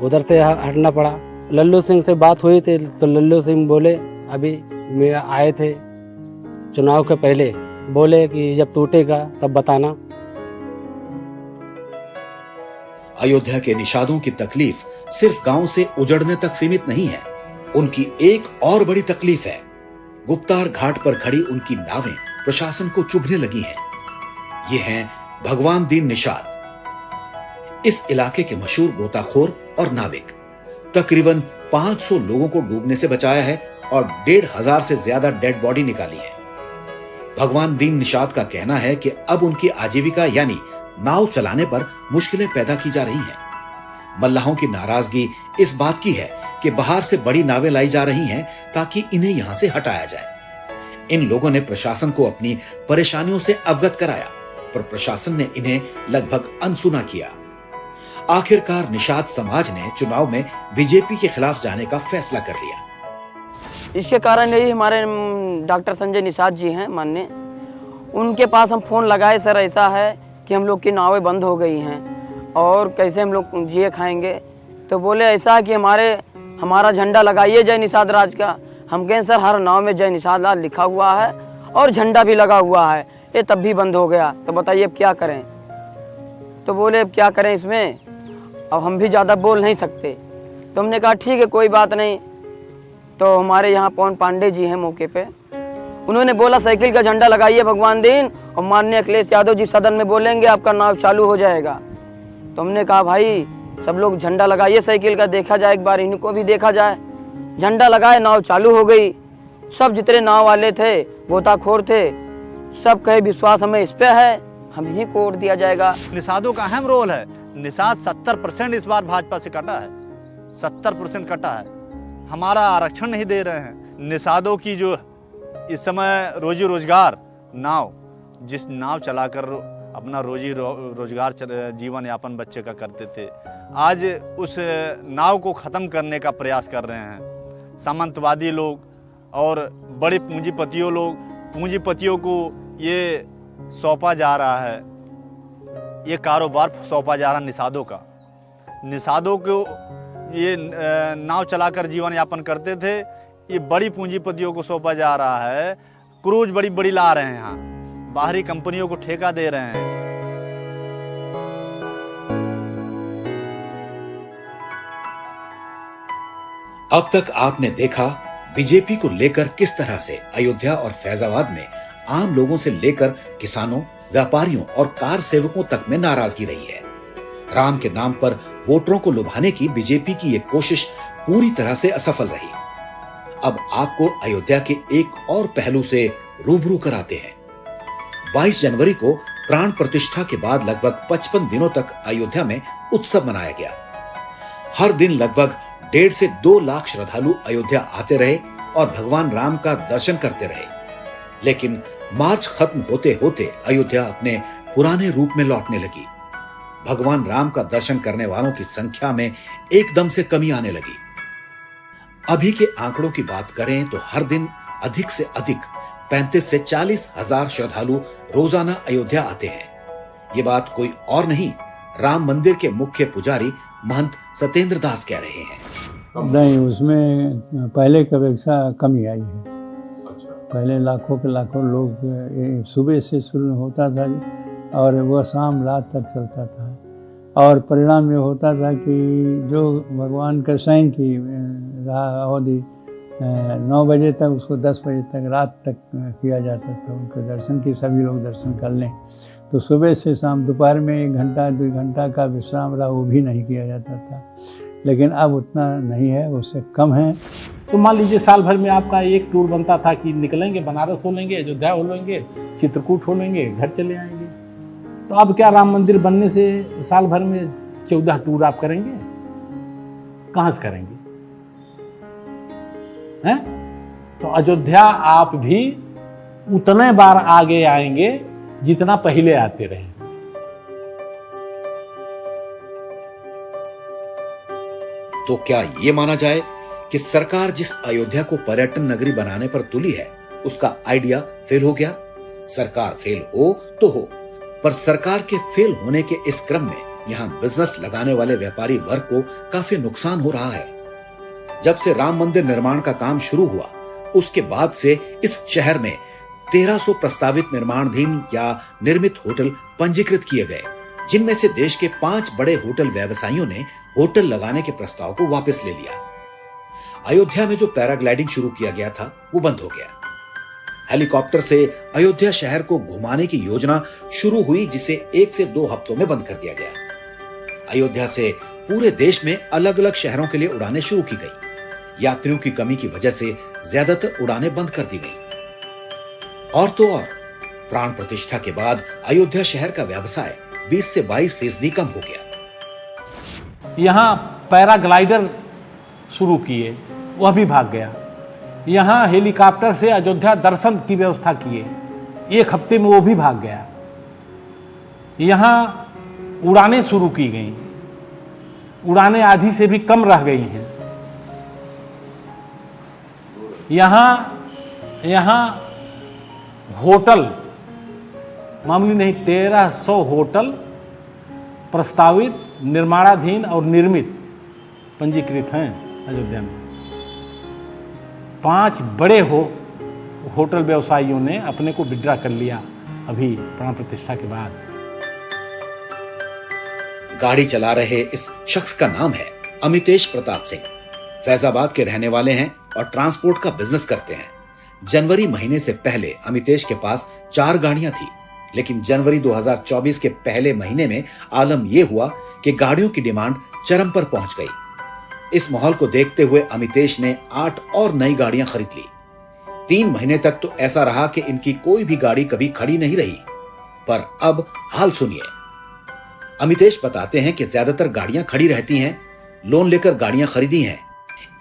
Speaker 22: उधर से हटना पड़ा, लल्लू सिंह से बात हुई थी तो लल्लू सिंह बोले, अभी मैं आए थे चुनाव के पहले, बोले कि जब टूटेगा तब बताना।
Speaker 4: अयोध्या के निषादों की तकलीफ सिर्फ गांव से उजड़ने तक सीमित नहीं है। उनकी एक और बड़ी तकलीफ है। गुप्तार घाट पर खड़ी उनकी नावें प्रशासन को चुभने लगी हैं। ये हैं भगवान दीन निषाद, इस इलाके के मशहूर गोताखोर और नाविक। तकरीबन 500 लोगों को डूबने से बचाया है और 1500 से ज्यादा डेड बॉडी निकाली है। भगवान दीन निषाद का कहना है कि अब उनकी आजीविका यानी नाव चलाने पर मुश्किलें पैदा की जा रही हैं। मल्लाहों की नाराजगी इस बात की है कि बाहर से बड़ी नावें लाई जा रही हैं ताकि इन्हें यहां से हटाया जाए। इन लोगों ने प्रशासन को अपनी परेशानियों से अवगत कराया, पर प्रशासन ने इन्हें लगभग अनसुना किया। आखिरकार निषाद समाज ने चुनाव में बीजेपी के खिलाफ जाने का फैसला कर लिया।
Speaker 2: इसके कारण यही हमारे डॉक्टर संजय निषाद जी हैं माननीय, उनके पास हम फ़ोन लगाए, सर ऐसा है कि हम लोग की नावें बंद हो गई हैं और कैसे हम लोग जिए खाएंगे। तो बोले ऐसा है कि हमारा झंडा लगाइए जय निषाद राज का। हम कहें सर हर नाव में जय निषाद राज लिखा हुआ है और झंडा भी लगा हुआ है, ये तब भी बंद हो गया, तो बताइए अब क्या करें। तो बोले अब क्या करें इसमें, अब हम भी ज़्यादा बोल नहीं सकते। तो हमने कहा ठीक है कोई बात नहीं। तो हमारे यहाँ पवन पांडे जी हैं मौके पे, उन्होंने बोला साइकिल का झंडा लगाइए भगवान दीन, और माननीय अखिलेश यादव जी सदन में बोलेंगे आपका नाव चालू हो जाएगा। तो हमने कहा भाई सब लोग झंडा लगाइए साइकिल का, देखा जाए एक बार, इनको भी देखा जाए। झंडा लगाए, नाव चालू हो गई। सब जितने नाव वाले थे, गोताखोर थे, सब कहे विश्वास हमें इस पे है, हम इन्हीं को वोट दिया जाएगा।
Speaker 3: निषादों का अहम रोल है। निषाद 70% इस बार भाजपा से कटा है, 70% कटा है। हमारा आरक्षण नहीं दे रहे हैं। निषादों की जो इस समय रोजी रोजगार, नाव, जिस नाव चलाकर अपना रोजी रोजगार जीवन यापन बच्चे का करते थे, आज उस नाव को ख़त्म करने का प्रयास कर रहे हैं सामंतवादी लोग और बड़े पूंजीपतियों को ये सौंपा जा रहा है, ये कारोबार सौंपा जा रहा है निषादों का। निषादों को ये नाव चलाकर जीवन यापन करते थे, ये बड़ी पूंजीपतियों को सौंपा जा रहा है। क्रूज बड़ी बड़ी ला रहे हैं, यहाँ बाहरी कंपनियों को ठेका दे रहे हैं।
Speaker 4: अब तक आपने देखा बीजेपी को लेकर किस तरह से अयोध्या और फैजाबाद में आम लोगों से लेकर किसानों, व्यापारियों और कार सेवकों तक में नाराजगी रही है। राम के नाम पर वोटरों को लुभाने की बीजेपी की यह कोशिश पूरी तरह से असफल रही। अब आपको अयोध्या के एक और पहलू से रूबरू कराते हैं। 22 जनवरी को प्राण प्रतिष्ठा के बाद लगभग 55 दिनों तक अयोध्या में उत्सव मनाया गया। हर दिन लगभग 1.5 से 2 लाख श्रद्धालु अयोध्या आते रहे और भगवान राम का दर्शन करते रहे। लेकिन मार्च खत्म होते होते अयोध्या अपने पुराने रूप में लौटने लगी। भगवान राम का दर्शन करने वालों की संख्या में एकदम से कमी आने लगी। अभी के आंकड़ों की बात करें तो हर दिन अधिक से अधिक 35 से 40 हजार श्रद्धालु रोजाना अयोध्या आते हैं। ये बात कोई और नहीं, राम मंदिर के मुख्य पुजारी महंत सत्येंद्र दास कह रहे हैं।
Speaker 8: नहीं, उसमें पहले की अपेक्षा कमी आई है। पहले लाखों के लाखों लोग सुबह से शुरू होता था और वह शाम रात तक चलता था, और परिणाम ये होता था कि जो भगवान का शयन की अवधि 9 बजे तक, उसको 10 बजे तक, रात तक किया जाता था। उनके दर्शन की सभी लोग दर्शन कर लें, तो सुबह से शाम, दोपहर में 1 घंटा 2 घंटा का विश्राम रहा, वो भी नहीं किया जाता था। लेकिन अब उतना नहीं है, उससे कम है।
Speaker 9: तो मान लीजिए साल भर में आपका एक टूर बनता था कि निकलेंगे, बनारस हो लेंगे, अयोध्या हो लेंगे, चित्रकूट हो लेंगे, घर चले आएंगे। तो अब क्या राम मंदिर बनने से साल भर में 14 टूर आप करेंगे? कहाँ से करेंगे हैं? तो अयोध्या आप भी उतने बार आगे आएंगे जितना पहले आते रहे।
Speaker 4: तो क्या ये माना जाए कि सरकार जिस अयोध्या को पर्यटन नगरी बनाने पर तुली है, उसका आइडिया फेल हो गया? सरकार फेल हो तो हो, पर सरकार के फेल होने के इस क्रम में यहाँ बिजनेस लगाने वाले व्यापारी वर्ग को काफी नुकसान हो रहा है। जब से राम मंदिर निर्माण का काम शुरू हुआ उसके बाद से इस शहर में 1300 प्रस्तावित निर्माणाधीन या निर्मित होटल पंजीकृत किए गए, जिनमें से देश के 5 बड़े होटल व्यवसायियों ने होटल लगाने के प्रस्ताव को वापस ले लिया। अयोध्या में जो पैराग्लाइडिंग शुरू किया गया था वो बंद हो गया। हेलीकॉप्टर से अयोध्या शहर को घुमाने की योजना शुरू हुई, जिसे 1 से 2 हफ्तों में बंद कर दिया गया। अयोध्या से पूरे देश में अलग अलग शहरों के लिए उड़ानें शुरू की गई। यात्रियों की कमी की वजह से ज्यादातर उड़ानें बंद कर दी गई। और तो और प्राण प्रतिष्ठा के बाद अयोध्या शहर का व्यवसाय 20 से 22% कम हो गया।
Speaker 9: यहाँ पैराग्लाइडर शुरू किए, वह भी भाग गया। यहाँ हेलीकॉप्टर से अयोध्या दर्शन की व्यवस्था किए, 1 हफ्ते में वो भी भाग गया। यहाँ उड़ानें शुरू की गई, उड़ानें आधी से भी कम रह गई हैं। यहाँ होटल मामूली नहीं, 1300 होटल प्रस्तावित, निर्माणाधीन और निर्मित पंजीकृत हैं अयोध्या में। 5 बड़े होटल व्यवसायियों ने अपने को विड्रा कर लिया अभी प्राण प्रतिष्ठा के बाद।
Speaker 4: गाड़ी चला रहे इस शख्स का नाम है अमितेश प्रताप सिंह। फैजाबाद के रहने वाले हैं और ट्रांसपोर्ट का बिजनेस करते हैं। जनवरी महीने से पहले अमितेश के पास 4 गाड़ियां थी, लेकिन जनवरी 2024 के पहले महीने में आलम यह हुआ कि गाड़ियों की डिमांड चरम पर पहुंच गई। इस माहौल को देखते हुए अमितेश ने 8 और नई गाड़ियां खरीद ली। 3 महीने तक तो ऐसा रहा कि इनकी कोई भी गाड़ी कभी खड़ी नहीं रही। पर अब हाल सुनिए। अमितेश बताते हैं कि ज्यादातर गाड़ियां खड़ी रहती हैं, लोन लेकर गाड़ियां खरीदी हैं।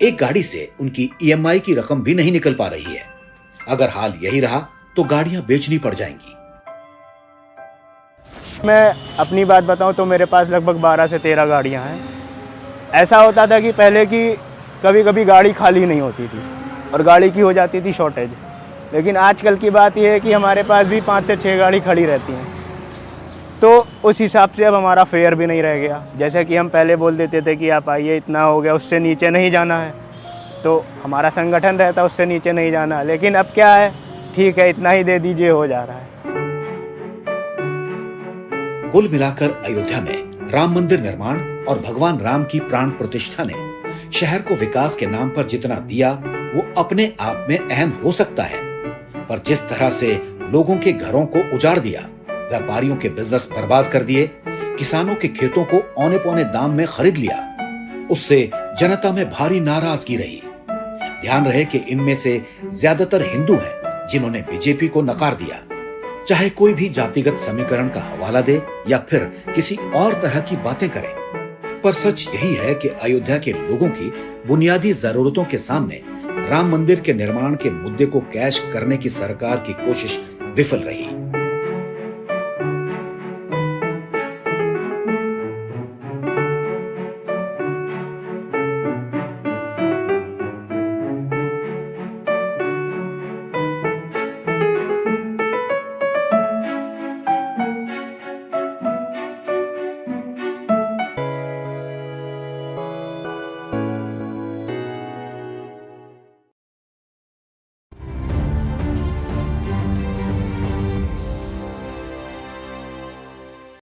Speaker 4: एक गाड़ी से उनकी EMI की रकम भी नहीं निकल पा रही है। अगर हाल यही रहा तो गाड़ियां बेचनी पड़ जाएंगी।
Speaker 1: मैं अपनी बात बताऊं तो मेरे पास लगभग 12 से 13 गाड़ियां हैं। ऐसा होता था कि पहले की कभी कभी गाड़ी खाली नहीं होती थी और गाड़ी की हो जाती थी शॉर्टेज। लेकिन आजकल की बात यह है कि हमारे पास भी 5 से 6 गाड़ी खड़ी रहती हैं। तो उस हिसाब से अब हमारा फेयर भी नहीं रह गया। जैसे कि हम पहले बोल देते थे कि आप आइए, इतना हो गया, उससे नीचे नहीं जाना है, तो हमारा संगठन रहता उससे नीचे नहीं जाना। लेकिन अब क्या है, ठीक है इतना ही दे दीजिए, हो जा रहा है।
Speaker 4: कुल मिलाकर अयोध्या में राम मंदिर निर्माण और भगवान राम की प्राण प्रतिष्ठा ने शहर को विकास के नाम पर जितना दिया वो अपने आप में अहम हो सकता है, पर जिस तरह से लोगों के घरों को उजाड़ दिया, व्यापारियों के बिजनेस बर्बाद कर दिए, किसानों के खेतों को औने पौने दाम में खरीद लिया, उससे जनता में भारी नाराजगी रही। ध्यान रहे कि इनमें से ज्यादातर हिंदू हैं जिन्होंने बीजेपी को नकार दिया, चाहे कोई भी जातिगत समीकरण का हवाला दे या फिर किसी और तरह की बातें करे। पर सच यही है कि अयोध्या के लोगों की बुनियादी जरूरतों के सामने राम मंदिर के निर्माण के मुद्दे को कैश करने की सरकार की कोशिश विफल रही।